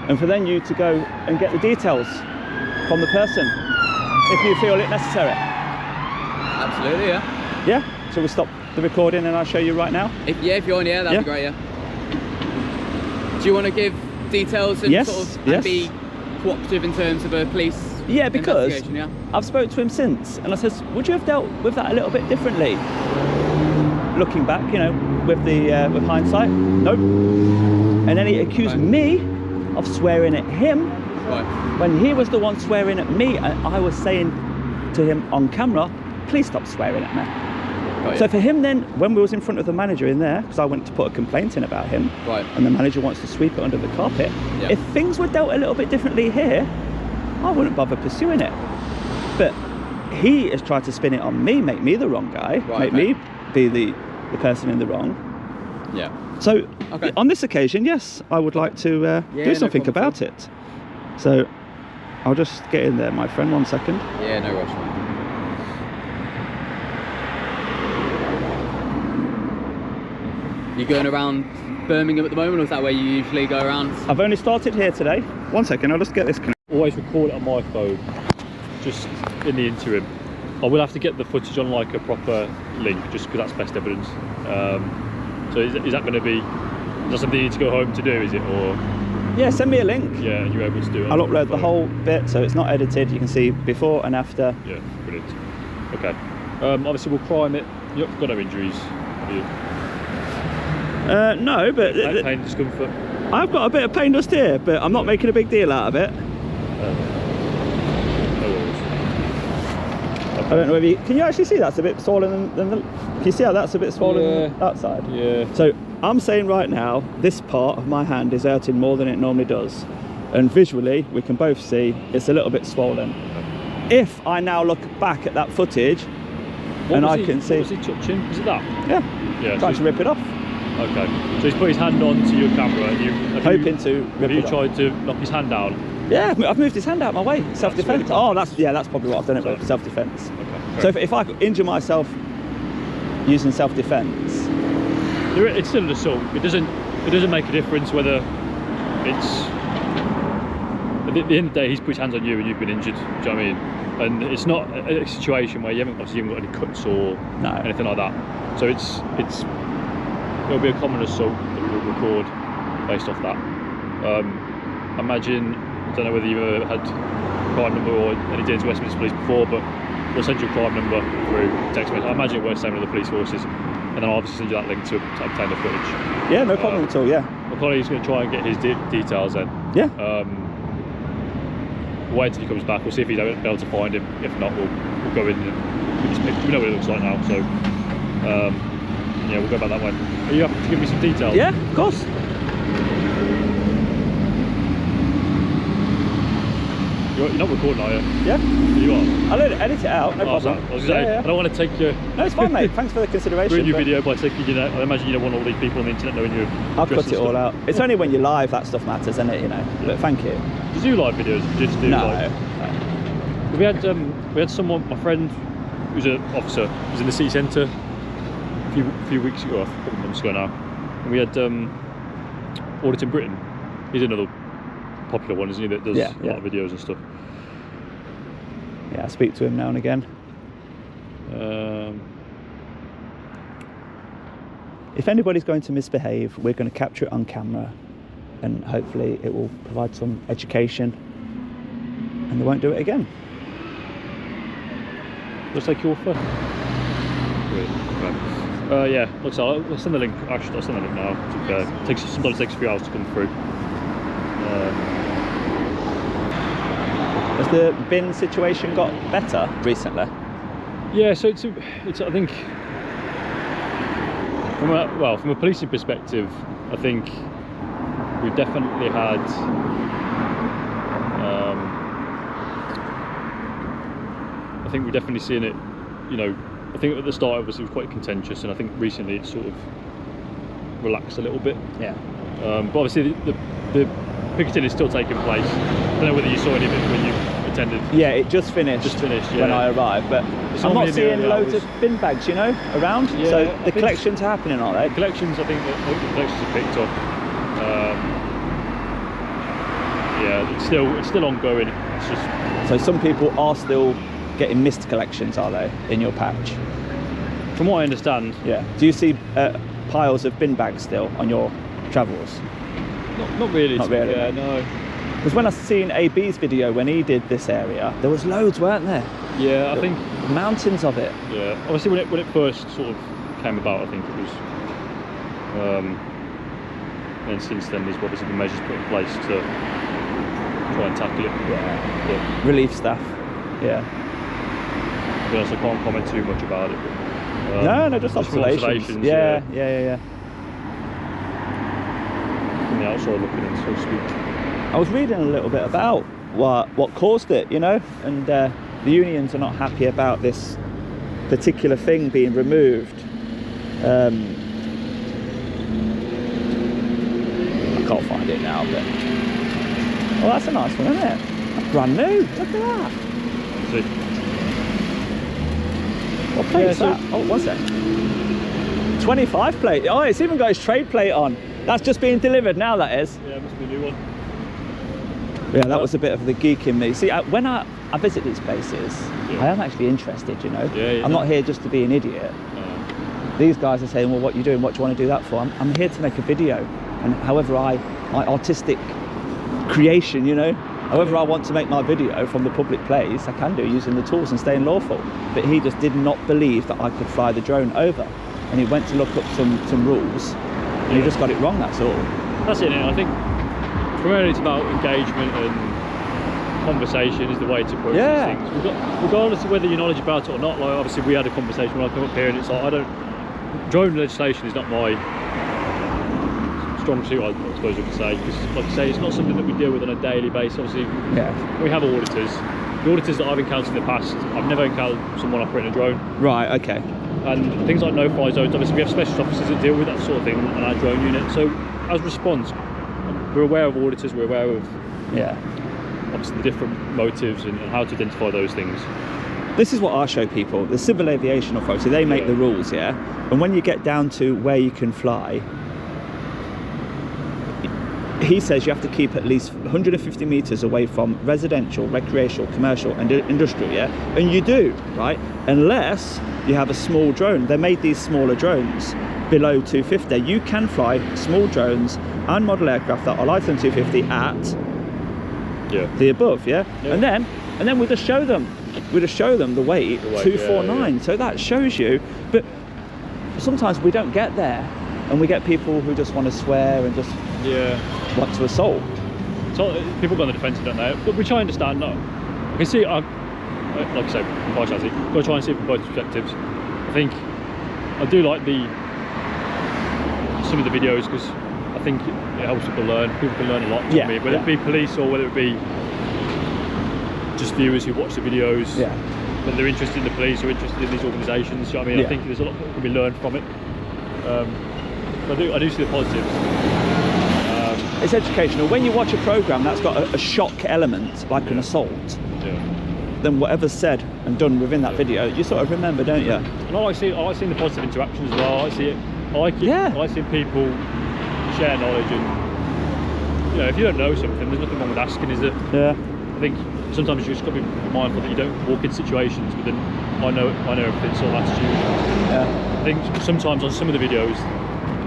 Speaker 1: and for then you to go and get the details from the person, if you feel it necessary.
Speaker 9: Absolutely, yeah.
Speaker 1: Yeah? So we'll stop the recording and I'll show you right now?
Speaker 9: If you're on, that'd be great, yeah. Do you want to give details and sort of and be cooperative in terms of a police investigation, yeah?
Speaker 1: I've spoke to him since, and I says, would you have dealt with that a little bit differently? Looking back, you know, with with hindsight, nope. And then he accused me of swearing at him when he was the one swearing at me, and I was saying to him on camera, please stop swearing at me. So for him then, when we was in front of the manager in there, because I went to put a complaint in about him, and the manager wants to sweep it under the carpet, if things were dealt a little bit differently here, I wouldn't bother pursuing it. But he has tried to spin it on me, make me the wrong guy, make me be the person in the wrong.
Speaker 9: Yeah.
Speaker 1: So
Speaker 9: Okay.
Speaker 1: on this occasion, yes, I would like to
Speaker 9: Yeah,
Speaker 1: do
Speaker 9: no
Speaker 1: something
Speaker 9: problem
Speaker 1: about it. So I'll just get in there, my friend, 1 second.
Speaker 9: Yeah, no rush, mate. You going around Birmingham at the moment, or is that where you usually go around?
Speaker 1: I've only started here today. 1 second, I'll just get this connected.
Speaker 7: Always record it on my phone, just in the interim. I will have to get the footage on like a proper link, just because that's best evidence. So is that going to be, is that something you need to go home to do, is it, or?
Speaker 1: Yeah, send me a link.
Speaker 7: Yeah, and you're able to do it.
Speaker 1: I'll upload the whole bit, so it's not edited. You can see before and after.
Speaker 7: Yeah, brilliant. Okay. Obviously we'll prime it. You've got no injuries, have you?
Speaker 1: No, but
Speaker 7: Pain, discomfort?
Speaker 1: I've got a bit of pain just here, but I'm not making a big deal out of it.
Speaker 7: No worries.
Speaker 1: I don't know whether you can actually see that's a bit swollen than the. Can you see how that's a bit swollen than that side?
Speaker 7: Yeah.
Speaker 1: So I'm saying right now, this part of my hand is hurting more than it normally does, and visually we can both see it's a little bit swollen. If I now look back at that footage, and I can see.
Speaker 7: What was he touching? Is it that?
Speaker 1: Yeah.
Speaker 7: Yeah.
Speaker 1: Trying to rip it off.
Speaker 7: Okay. So he's put his hand onto your camera, and
Speaker 1: Hoping to rip
Speaker 7: have you
Speaker 1: it off.
Speaker 7: tried to knock his hand down?
Speaker 1: Yeah, I've moved his hand out my way. Self-defense.
Speaker 7: really
Speaker 1: Oh, that's probably what I've done it with. Self-defense.
Speaker 7: Okay.
Speaker 1: So if I could injure myself using self-defense,
Speaker 7: It's still an assault. It doesn't make a difference whether it's. At the end of the day, he's put his hands on you and you've been injured. Do you know what I mean? And it's not a situation where you haven't got any cuts or anything like that. So it'll be a common assault that we'll record based off that. Imagine, I don't know whether you've ever had crime number or any dealings with Westminster Police before, but we'll send you a crime number through text message. I imagine it works the same with the police forces, and then I'll obviously send you that link to obtain the footage.
Speaker 1: yeah, no problem at all. Yeah.
Speaker 7: My colleague's going to try and get his details then.
Speaker 1: Yeah.
Speaker 7: We'll wait until he comes back. We'll see if he's able to find him. If not, we'll go in and we know what it looks like now. So yeah, we'll go back that way. Are you happy to give me some details?
Speaker 1: Yeah, of course.
Speaker 7: You're not recording, are you?
Speaker 1: Yeah.
Speaker 7: You are.
Speaker 1: I'll edit it out. No problem.
Speaker 7: I was gonna say, I don't want to take your.
Speaker 1: No, it's fine, mate. Thanks for the consideration.
Speaker 7: Ruin your
Speaker 1: but
Speaker 7: video by taking. I imagine you don't want all these people on the internet knowing you.
Speaker 1: I'll cut it all out. It's only when you're live that stuff matters, isn't it? You know. But thank you.
Speaker 7: Do you do live videos? Just do
Speaker 1: No.
Speaker 7: like. We had someone, my friend, who's an officer, was in the city centre a few weeks ago, a couple of months ago now, and we had Audit in Britain. He's another popular one, isn't he? That does a lot of videos and stuff.
Speaker 1: Yeah, I speak to him now and again. If anybody's going to misbehave, we're going to capture it on camera, and hopefully it will provide some education, and they won't do it again.
Speaker 7: Looks like your first. Right. Yeah, looks like I'll send the link. Actually, I'll send the link now. Sometimes it takes a few hours to come through.
Speaker 1: Has the bin situation got better recently?
Speaker 7: Yeah, so it's I think from a policing perspective, I think we've definitely had I think we've definitely seen it, you know. I think at the start obviously it was quite contentious, and I think recently it's sort of relaxed a little bit.
Speaker 1: Yeah.
Speaker 7: But obviously the picketing is still taking place. I don't know whether you saw any of it when you attended.
Speaker 1: Yeah, it just finished.
Speaker 7: Yeah.
Speaker 1: When I arrived, but I'm not seeing loads of bin bags, you know, around.
Speaker 7: Yeah,
Speaker 1: so the collections are happening, aren't they?
Speaker 7: The collections, I think the collections have picked up. Yeah, it's still ongoing. It's just.
Speaker 1: So some people are still getting missed collections, are they, in your patch?
Speaker 7: From what I understand.
Speaker 1: Yeah. Do you see piles of bin bags still on your travels?
Speaker 7: Not really.
Speaker 1: Not really.
Speaker 7: Yeah, no.
Speaker 1: Because when I seen AB's video when he did this area, there was loads, weren't there?
Speaker 7: Yeah, I think
Speaker 1: mountains of it.
Speaker 7: Yeah. Obviously, when it first sort of came about, I think it was. And since then, there's obviously been measures put in place to try and tackle it.
Speaker 1: Yeah.
Speaker 7: But
Speaker 1: relief staff. Yeah.
Speaker 7: To be honest, I can't comment too much about it. But,
Speaker 1: no, just observations. Yeah.
Speaker 7: From the outside looking in, so to speak.
Speaker 1: I was reading a little bit about what caused it, you know, and the unions are not happy about this particular thing being removed. can't find it now, but... Oh, that's a nice one, isn't it? That's brand new. Look at that.
Speaker 7: See.
Speaker 1: What plate is that? Oh, what's that? 25 plate. Oh, it's even got its trade plate on. That's just being delivered now, that is.
Speaker 7: Yeah, it must be a new one.
Speaker 1: Yeah, that was a bit of the geek in me. See, when I visit these places, I am actually interested, you know. I'm not here just to be an idiot. These guys are saying, well, what are you doing? What do you want to do that for? I'm here to make a video. And however my artistic creation, you know, however I want to make my video from the public place, I can do using the tools and staying lawful. But he just did not believe that I could fly the drone over. And he went to look up some rules, and he just got it wrong, that's all.
Speaker 7: That's it, I think primarily it's about engagement and conversation is the way to approach these things. Regardless of whether you're knowledgeable about it or not, like obviously we had a conversation when I come up here and it's like, drone legislation is not my strong suit, I suppose you could say, because like I say, it's not something that we deal with on a daily basis. Obviously, we have auditors. The auditors that I've encountered in the past, I've never encountered someone operating a drone.
Speaker 1: Right, okay.
Speaker 7: And things like no-fly zones, obviously we have specialist officers that deal with that sort of thing on our drone unit. So as response, we're aware of auditors, we're aware of obviously the different motives and how to identify those things.
Speaker 1: This is what I show people. The Civil Aviation Authority, they make the rules, and when you get down to where you can fly, he says you have to keep at least 150 meters away from residential, recreational, commercial and industrial, and you do, right? Unless you have a small drone. They made these smaller drones below 250. You can fly small drones and model aircraft that are lighter than 250 at the above, and then we just show them the weight 249. So that shows you. But sometimes we don't get there, and we get people who just want to swear and just want to assault.
Speaker 7: So people go on the defensive, don't they? But which I understand. I can see, like I say, partiality. Got to try and see it from both perspectives. I think I do like some of the videos because I think it helps people learn. People can learn a lot. Whether it be police or whether it be just viewers who watch the videos. Whether they're interested in the police or interested in these organisations. You know what I mean? I think there's a lot that can be learned from it. I do see the positives.
Speaker 1: It's educational. When you watch a programme that's got a shock element, like an assault, then whatever's said and done within that video, you sort of remember, don't you?
Speaker 7: And I like seeing the positive interactions as well. I like seeing people share knowledge, and if you don't know something, there's nothing wrong with asking, is it? I think sometimes you just got to be mindful that you don't walk in situations with I know everything sort of attitude. I think sometimes on some of the videos,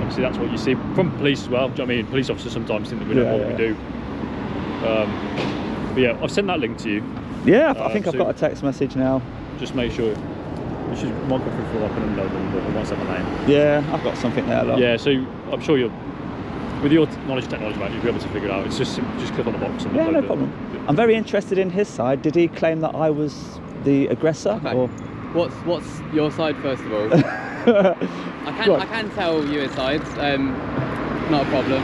Speaker 7: obviously that's what you see from police as well. Do you know what I mean? Police officers sometimes think that we don't know what we do. But I've sent that link to you.
Speaker 1: I think I've got a text message now.
Speaker 7: Just make sure. You should might go through for like an unknown number or WhatsApp name.
Speaker 1: I've got something there. Look.
Speaker 7: So I'm sure with your knowledge of technology, mate, you'll be able to figure it out. It's just click on the box. And
Speaker 1: no problem. I'm very interested in his side. Did he claim that I was the aggressor?
Speaker 9: Okay.
Speaker 1: Or
Speaker 9: what's your side first of all? I can tell you his sides. Not a problem.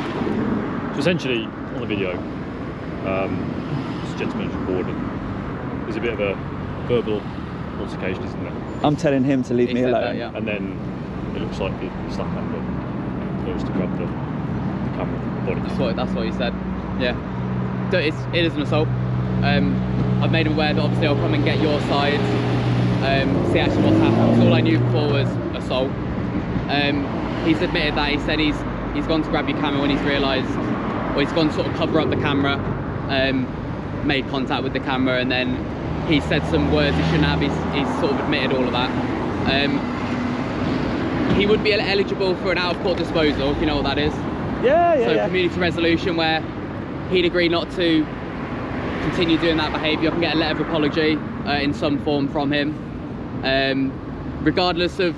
Speaker 7: So essentially, on the video, this gentleman's recording. There's a bit of a verbal altercation, isn't there?
Speaker 1: I'm telling him to leave me alone.
Speaker 9: That,
Speaker 7: and then it looks like the staff member goes to grab the camera, the body camera.
Speaker 9: That's what he said. It is an assault. I've made him aware that obviously I'll come and get your side, see actually what's happened. So all I knew before was assault. He's admitted that. He said he's gone to grab your camera when he's realised, or he's gone to sort of cover up the camera, made contact with the camera, and then he said some words he shouldn't have. He's sort of admitted all of that. He would be eligible for an out-of-court disposal, if you know what that is. So community resolution, where he'd agree not to continue doing that behaviour. I can get a letter of apology in some form from him. Regardless of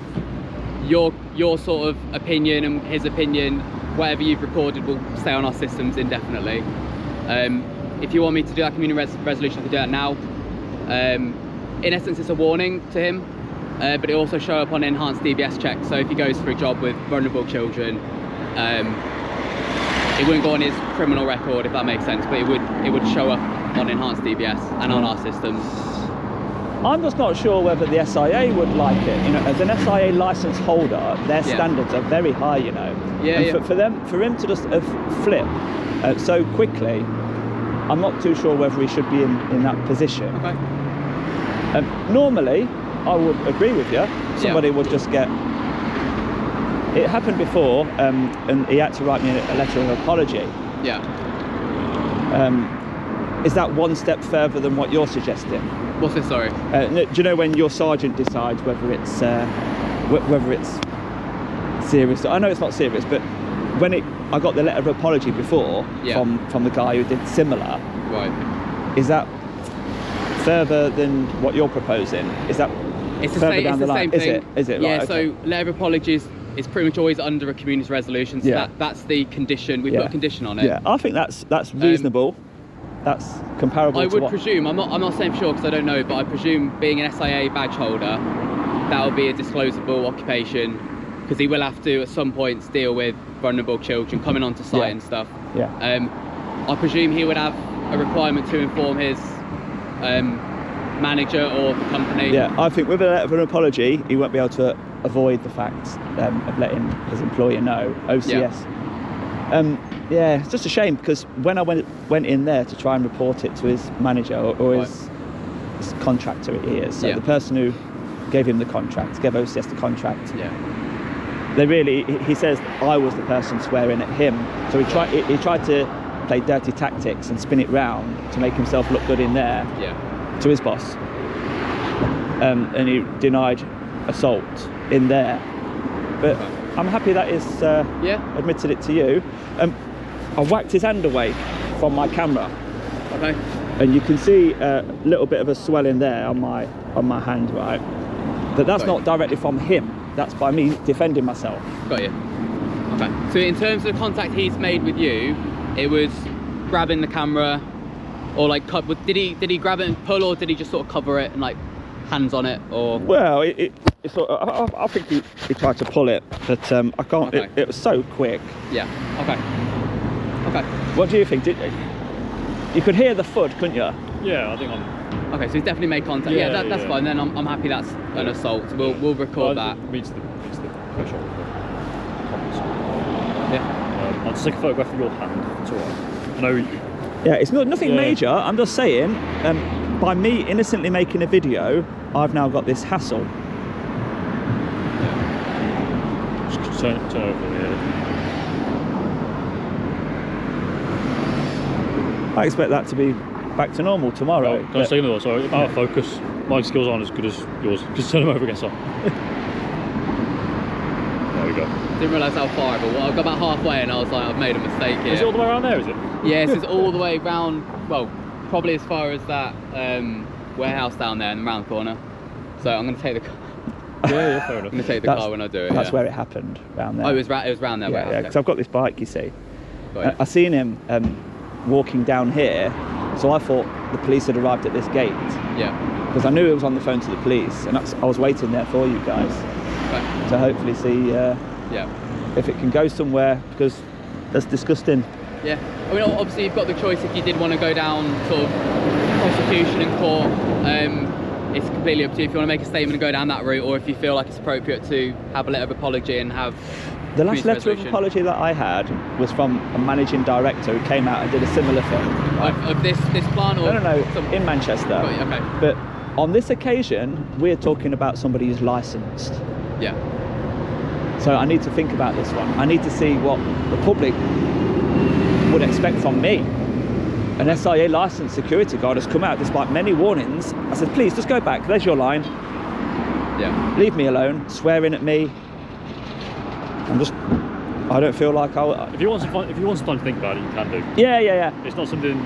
Speaker 9: your sort of opinion and his opinion, whatever you've recorded will stay on our systems indefinitely. If you want me to do that community resolution, I can do that now. In essence, it's a warning to him, but it also show up on enhanced DBS checks. So if he goes for a job with vulnerable children, it wouldn't go on his criminal record, if that makes sense, but it would show up on enhanced DBS and on our systems.
Speaker 1: I'm just not sure whether the SIA would like it. You know, as an SIA license holder, their standards are very high. You know, and for him to just flip so quickly, I'm not too sure whether he should be in that position.
Speaker 9: Okay.
Speaker 1: Normally, I would agree with you. Somebody would just get. It happened before, and he had to write me a letter of apology.
Speaker 9: Yeah.
Speaker 1: Is that one step further than what you're suggesting?
Speaker 9: What's this, sorry?
Speaker 1: Do you know when your sergeant decides whether it's serious? I know it's not serious, but when I got the letter of apology before from the guy who did similar.
Speaker 9: Right.
Speaker 1: Is that further than what you're proposing? Is that
Speaker 9: it's
Speaker 1: further down the line?
Speaker 9: Same thing.
Speaker 1: Is it?
Speaker 9: Yeah.
Speaker 1: Right, okay.
Speaker 9: So letter of apologies is pretty much always under a community resolution. So that's the condition. We put a condition on it.
Speaker 1: Yeah, I think that's reasonable. That's comparable.
Speaker 9: I would presume. I'm not saying for sure because I don't know, but I presume being an SIA badge holder, that will be a disclosable occupation, because he will have to at some points deal with vulnerable children coming onto site and stuff.
Speaker 1: Yeah.
Speaker 9: I presume he would have a requirement to inform his manager or the company.
Speaker 1: Yeah, I think with a letter of an apology, he won't be able to avoid the fact of letting his employer know. OCS. Yeah, it's just a shame, because when I went in there to try and report it to his manager or his contractor, so the person who gave him the contract, gave OCS the contract.
Speaker 9: Yeah.
Speaker 1: He says I was the person swearing at him, so he tried to play dirty tactics and spin it round to make himself look good in there to his boss, and he denied assault in there. But I'm happy that he's admitted it to you. I whacked his hand away from my camera.
Speaker 9: Okay.
Speaker 1: And you can see a little bit of a swelling there on my hand, right? But that's not directly from him. That's by me defending myself.
Speaker 9: Got you. Okay. So in terms of the contact he's made with you, it was grabbing the camera, or like did he grab it and pull, or did he just sort of cover it and like hands on it, or?
Speaker 1: Well, it sort of, I think he tried to pull it, but I can't.
Speaker 9: Okay.
Speaker 1: It was so quick.
Speaker 9: Yeah. Okay. Okay.
Speaker 1: What do you think? You could hear the thud, couldn't you?
Speaker 7: Yeah, I think I'm.
Speaker 9: Okay, so he's definitely made contact. Yeah, that's fine. Then I'm happy that's an assault. So we'll record that.
Speaker 7: It meets the threshold for comments.
Speaker 9: Yeah.
Speaker 7: I'll just take a photograph of your hand. It's alright. I know.
Speaker 1: Yeah, it's nothing major. I'm just saying, by me innocently making a video, I've now got this hassle.
Speaker 7: Just turn over here.
Speaker 1: I expect that to be back to normal tomorrow.
Speaker 7: Oh, can I say another one? Sorry, out of focus. My skills aren't as good as yours. Just turn them over again, son. There we go.
Speaker 9: Didn't realise how far, but I got about halfway and I was like, I've made a mistake here.
Speaker 7: Is it all the way around there, is it?
Speaker 9: Yes, it's all the way round, well, probably as far as that warehouse down there in the round corner. So I'm going to take the car.
Speaker 7: Yeah, fair enough.
Speaker 9: I'm going to take the car when I do it.
Speaker 1: That's where it happened, round there.
Speaker 9: Oh, it was round there.
Speaker 1: Yeah, because I've got this bike, you see.
Speaker 9: Got
Speaker 1: I seen him walking down here, so I thought the police had arrived at this gate.
Speaker 9: Yeah.
Speaker 1: Because I knew he was on the phone to the police, and I was waiting there for you guys to hopefully see if it can go somewhere, because that's disgusting.
Speaker 9: Yeah. I mean, obviously you've got the choice if you did want to go down sort of prosecution in court. It's completely up to you if you want to make a statement and go down that route, or if you feel like it's appropriate to have a letter of apology and have
Speaker 1: the last letter of apology that I had was from a managing director who came out and did a similar thing.
Speaker 9: Of this plant, or
Speaker 1: no, in Manchester.
Speaker 9: Okay.
Speaker 1: But on this occasion, we're talking about somebody who's licensed.
Speaker 9: Yeah.
Speaker 1: So I need to think about this one. I need to see what the public would expect from me. An SIA licensed security guard has come out despite many warnings. I said, please just go back. There's your line.
Speaker 9: Yeah.
Speaker 1: Leave me alone. Swearing at me. I don't feel like I'll.
Speaker 7: If you want some time to think about it, you can do.
Speaker 1: Yeah.
Speaker 7: It's not something.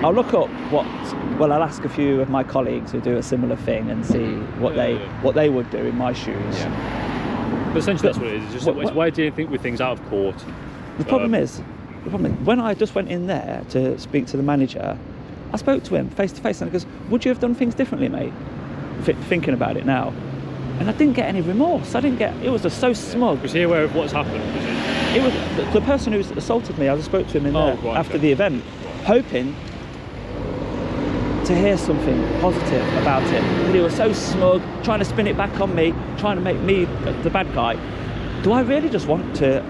Speaker 1: I'll look up well, I'll ask a few of my colleagues who do a similar thing and see what they would do in my shoes.
Speaker 7: Yeah. But essentially, that's what it is. It's just it's way dealing with things out of court.
Speaker 1: The problem is, when I just went in there to speak to the manager, I spoke to him face to face, and he goes, "Would you have done things differently, mate?" Thinking about it now. And I didn't get any remorse. It was just so smug.
Speaker 7: Was he aware of what's happened?
Speaker 1: It was the person who assaulted me. I just spoke to him in there after the event, hoping to hear something positive about it. But he was so smug, trying to spin it back on me, trying to make me the bad guy. Do I really just want to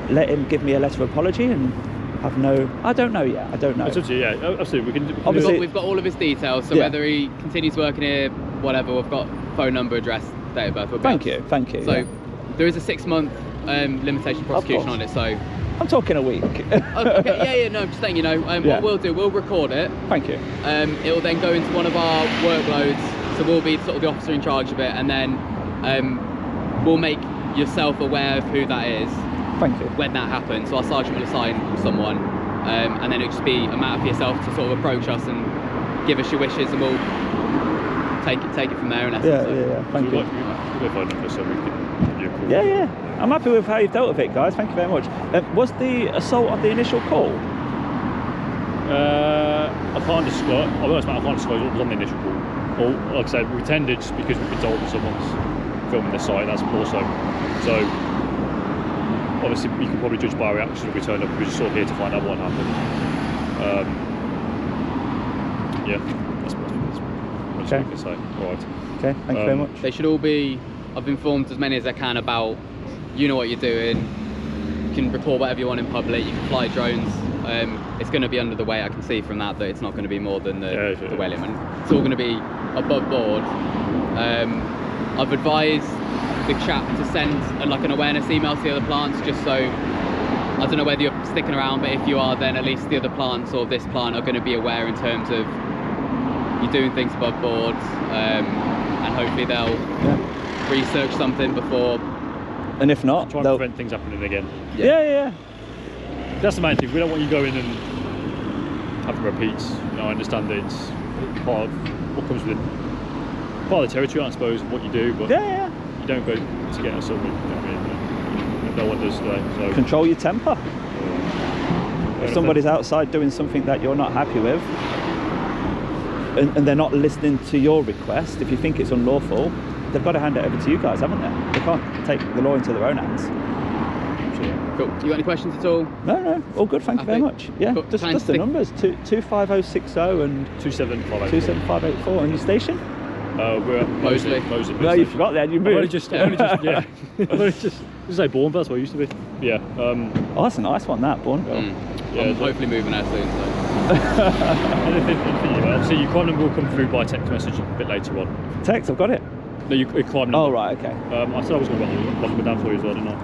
Speaker 1: let him give me a letter of apology and have no... I don't know yet, I don't know.
Speaker 7: It's up to you, yeah, absolutely. We can
Speaker 1: Obviously,
Speaker 9: we've got all of his details, so whether he continues working here, whatever, we've got phone number, address, date of birth. We'll
Speaker 1: thank you.
Speaker 9: So there is a 6-month limitation prosecution on it, so...
Speaker 1: I'm talking a week.
Speaker 9: Okay, no, just letting you know. What we'll do, we'll record it.
Speaker 1: Thank you.
Speaker 9: It will then go into one of our workloads, so we'll be sort of the officer in charge of it, and then we'll make yourself aware of who that is.
Speaker 1: Thank you. When
Speaker 9: that happens, so our sergeant will assign someone, and then it'll just be a matter for yourself to sort of approach us and give us your wishes, and we'll take it from there. In essence,
Speaker 1: Thank you.
Speaker 7: We'll find number so we can give you a call.
Speaker 1: Yeah. I'm happy with how you've dealt with it, guys. Thank you very much. Was the assault on the initial call?
Speaker 7: I can't disclose. I'll be honest, I can't disclose what was on the initial call. Or, like I said, we tended just because we've been told that someone's filming the site. That's also so. Obviously, you can probably judge by our reaction if we turned up. We're just sort of here to find out what happened. That's what I can say. All right.
Speaker 1: Okay. Thank you very much.
Speaker 9: They should all be. I've informed as many as I can about. You know what you're doing. You can record whatever you want in public. You can fly drones. It's going to be under the weight. I can see from that it's not going to be more than the weight limit. It's all going to be above board. I've advised the chap to send an awareness email to the other plants, just so I don't know whether you're sticking around, but if you are, then at least the other plants or this plant are going to be aware in terms of you're doing things above board, and hopefully they'll research something before.
Speaker 1: And if not,
Speaker 7: try and prevent things happening again.
Speaker 1: Yeah.
Speaker 7: That's the main thing. We don't want you going and having repeats. I understand that it's part of what comes with part of the territory, I suppose, what you do. But you don't go to get assaulted. You know what I mean? No one does today. So
Speaker 1: control your temper. If somebody's outside doing something that you're not happy with, and they're not listening to your request, if you think it's unlawful, they've got to hand it over to you guys, haven't they? They can't take the law into their own hands.
Speaker 9: Cool. You got any questions at all?
Speaker 1: No, all good. Thank you very much. Yeah, cool. just the numbers 25060 and 27584. And your station?
Speaker 7: We're at Moseley.
Speaker 1: No, you forgot that. You moved.
Speaker 7: Only just say Bourne. That's where I used to be. Yeah.
Speaker 1: Oh, that's a nice one, that Bourne.
Speaker 9: Yeah, I'm hopefully moving out soon. So.
Speaker 7: Anything, your crime number will come through by text message a bit later on.
Speaker 1: Text, I've got it.
Speaker 7: No, your crime number.
Speaker 1: Oh, right, okay.
Speaker 7: I said I was going to lock them down for you as well, didn't I?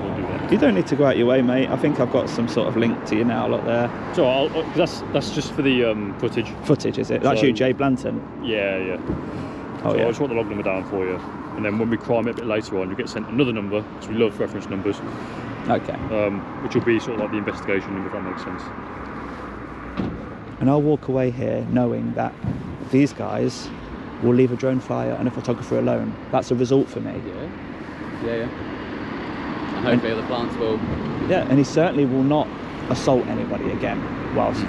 Speaker 7: We'll do that.
Speaker 1: You don't need to go out your way, mate. I think I've got some sort of link to you now, look there.
Speaker 7: So that's just for the footage.
Speaker 1: Footage, is it? That's you, Jay Blanton?
Speaker 7: Yeah.
Speaker 1: Oh,
Speaker 7: so I just want the log number down for you. And then when we crime it a bit later on, you get sent another number, because we love reference numbers.
Speaker 1: Okay.
Speaker 7: Which will be sort of like the investigation number, if that makes sense.
Speaker 1: And I'll walk away here knowing that these guys will leave a drone flyer and a photographer alone. That's a result for me.
Speaker 9: Yeah. And hopefully other plants will.
Speaker 1: Yeah, and he certainly will not assault anybody again whilst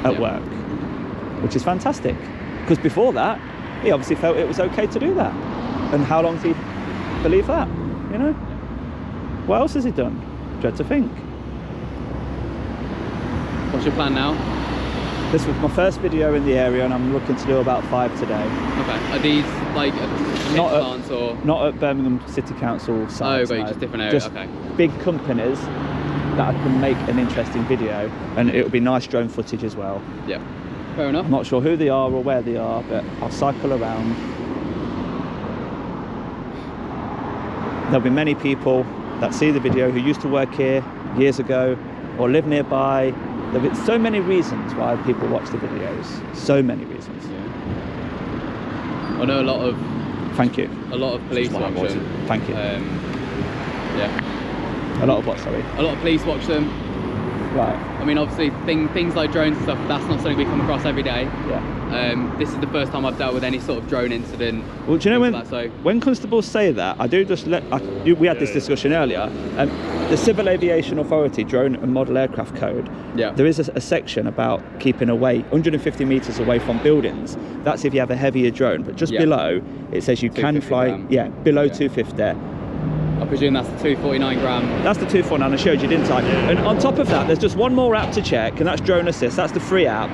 Speaker 1: at work, which is fantastic. Because before that, he obviously felt it was okay to do that. And how long did he believe that? You know? What else has he done? Dread to think.
Speaker 9: What's your plan now?
Speaker 1: This was my first video in the area, and I'm looking to do about 5 today.
Speaker 9: Okay. Are these like plants or?
Speaker 1: Not at Birmingham City Council sites.
Speaker 9: Oh, right, just different areas. Okay.
Speaker 1: Big companies that I can make an interesting video, and it would be nice drone footage as well.
Speaker 9: Yeah. Fair enough.
Speaker 1: I'm not sure who they are or where they are, but I'll cycle around. There'll be many people that see the video who used to work here years ago or live nearby. There'll be so many reasons why people watch the videos. So many reasons.
Speaker 9: Yeah. I know a lot of.
Speaker 1: Thank you.
Speaker 9: A lot of police watch them.
Speaker 1: Thank you.
Speaker 9: Yeah.
Speaker 1: A lot of what? Sorry.
Speaker 9: A lot of police watch them.
Speaker 1: Right.
Speaker 9: I mean, obviously, things like drones and stuff. That's not something we come across every day.
Speaker 1: Yeah.
Speaker 9: This is the first time I've dealt with any sort of drone incident.
Speaker 1: Well, do you know when constables say that, I do just we had this discussion earlier. The Civil Aviation Authority Drone and Model Aircraft Code. Yeah. There is a section about keeping away 150 meters away from buildings. That's if you have a heavier drone, but just below it says you can fly. Grams. Yeah, below 250.
Speaker 9: I presume that's the 249 gram.
Speaker 1: That's the 249. I showed you, didn't I? Yeah. And on top of that, there's just one more app to check, and that's Drone Assist. That's the free app.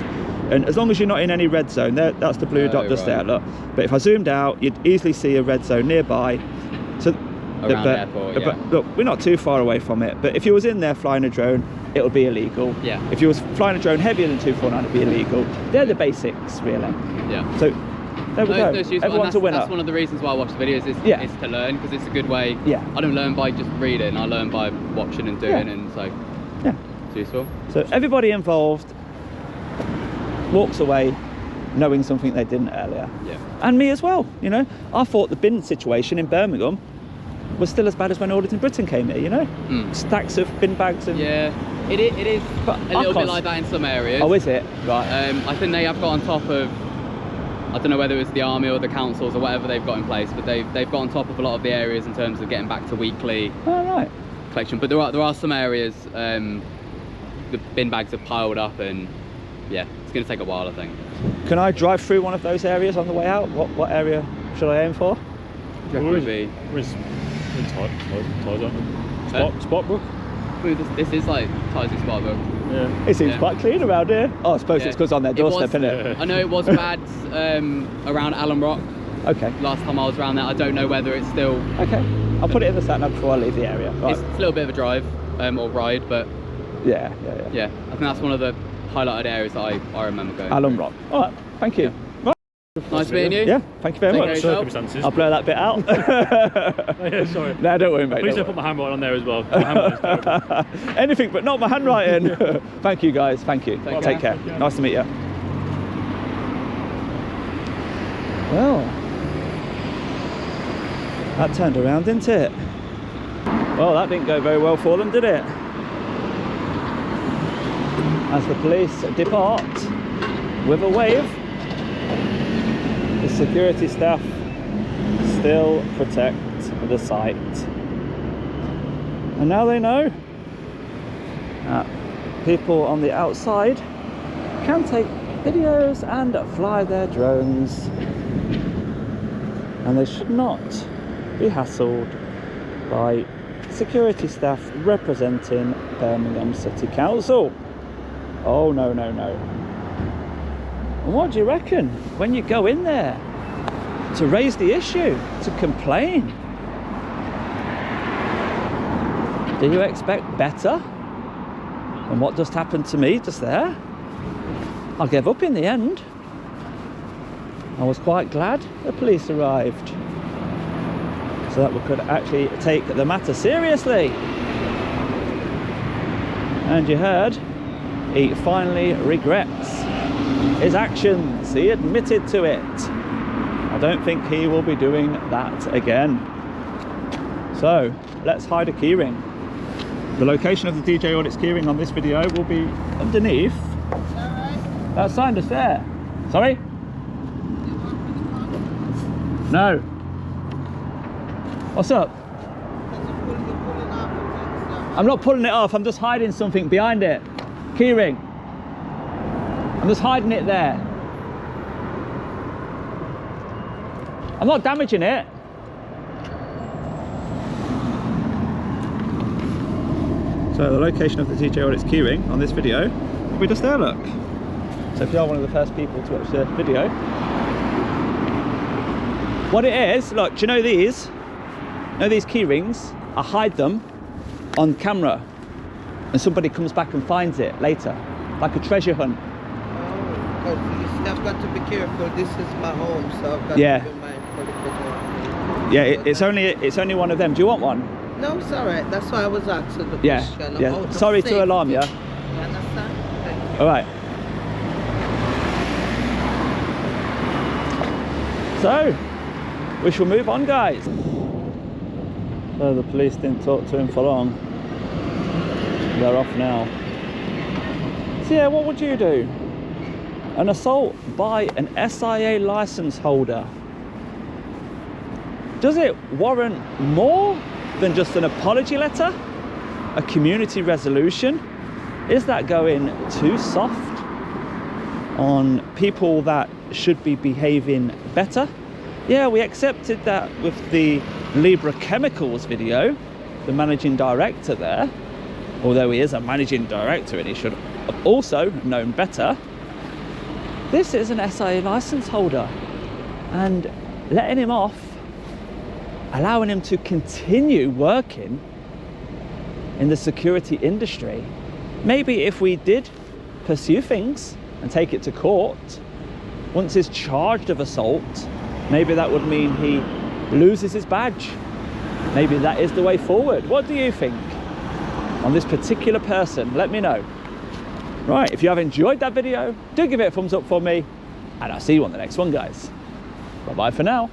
Speaker 1: and as long as you're not in any red zone, that's the blue dot just there, look. But if I zoomed out, you'd easily see a red zone nearby. So
Speaker 9: Around the airport, yeah.
Speaker 1: but look, we're not too far away from it, but if you was in there flying a drone, it would be illegal.
Speaker 9: Yeah.
Speaker 1: If you was flying a drone heavier than 249, it'd be illegal. They're the basics, really.
Speaker 9: Yeah.
Speaker 1: So there we go. Everyone's a winner.
Speaker 9: That's one of the reasons why I watch the videos is to learn, because it's a good way.
Speaker 1: Yeah.
Speaker 9: I don't learn by just reading, I learn by watching and doing, and so
Speaker 1: yeah,
Speaker 9: it's useful.
Speaker 1: So everybody involved walks away knowing something they didn't earlier.
Speaker 9: Yeah.
Speaker 1: And me as well, you know. I thought the bin situation in Birmingham was still as bad as when Auditing Britain came here, you know. Stacks of bin bags and
Speaker 9: yeah, it is
Speaker 1: but
Speaker 9: a little bit like that in some areas.
Speaker 1: Oh, is it? Right.
Speaker 9: I think they have got on top of, I don't know whether it's the army or the councils or whatever they've got in place, but they've got on top of a lot of the areas in terms of getting back to weekly collection. But there are some areas the bin bags are piled up, and yeah, it's going to take a while, I think.
Speaker 1: Can I drive through one of those areas on the way out? What area should I aim for?
Speaker 7: Spotbrook?
Speaker 9: This is like Tyseley Spotbrook.
Speaker 7: Yeah.
Speaker 1: It seems quite clean around here. Oh, I suppose it's because on their doorstep, isn't it?
Speaker 9: I know it was bad around Allen Rock.
Speaker 1: Okay.
Speaker 9: Last time I was around there, I don't know whether it's still.
Speaker 1: Okay. I'll put it in the sat nav before I leave the area. Right.
Speaker 9: It's a little bit of a drive or ride, but
Speaker 1: yeah.
Speaker 9: Yeah, I think that's one of the highlighted areas that I remember going.
Speaker 1: Allen Rock. All right. Thank you.
Speaker 9: Yeah. Nice meeting you.
Speaker 1: Yeah, thank you very much.
Speaker 7: Circumstances.
Speaker 1: I'll blur that bit out.
Speaker 7: Oh, yeah, sorry.
Speaker 1: No, don't worry, mate.
Speaker 7: Please don't put my handwriting on there as well. My handwriting's terrible.
Speaker 1: Anything but not my handwriting. Thank you, guys. Thank you. Take care.
Speaker 7: Take care.
Speaker 1: Nice to meet you. Well, that turned around, didn't it? Well, that didn't go very well for them, did it? As the police depart with a wave, the security staff still protect the site. And now they know that people on the outside can take videos and fly their drones, and they should not be hassled by security staff representing Birmingham City Council. Oh no. And what do you reckon when you go in there to raise the issue, to complain? Do you expect better than what just happened to me just there? I gave up in the end. I was quite glad the police arrived so that we could actually take the matter seriously. And you heard, he finally regrets his actions. He admitted to it. I don't think he will be doing that again. So let's hide a keyring. The location of the djaudits keyring on this video will be underneath that sign just there. Sorry? No. What's up? I'm not pulling it off, I'm just hiding something behind it. Keyring. I'm just hiding it there. I'm not damaging it. So the location of the djaudits keyring on this video will be just there, look. So if you are one of the first people to watch the video, what it is, look, do you know these? You know these key rings? I hide them on camera and somebody comes back and finds it later, like a treasure hunt.
Speaker 8: Oh, because I've got to be careful. This is my home, so I've got to be mindful of it.
Speaker 1: Yeah, it's only one of them. Do you want one?
Speaker 8: No, it's alright. That's why I was asking the question.
Speaker 1: Yeah. Sorry to alarm you.
Speaker 8: You understand? Thank you.
Speaker 1: All right. So, we shall move on, guys. So the police didn't talk to him for long. They're off now. So yeah, what would you do? An assault by an SIA license holder. Does it warrant more than just an apology letter? A community resolution? Is that going too soft on people that should be behaving better? Yeah, we accepted that with the Libra Chemicals video, the managing director there, although he is a managing director and he should have also known better. This is an SIA license holder, and letting him off, allowing him to continue working in the security industry. Maybe if we did pursue things and take it to court, once he's charged of assault, maybe that would mean he loses his badge. Maybe that is the way forward. What do you think on this particular person? Let me know. Right, if you have enjoyed that video, do give it a thumbs up for me, and I'll see you on the next one, guys. Bye-bye for now.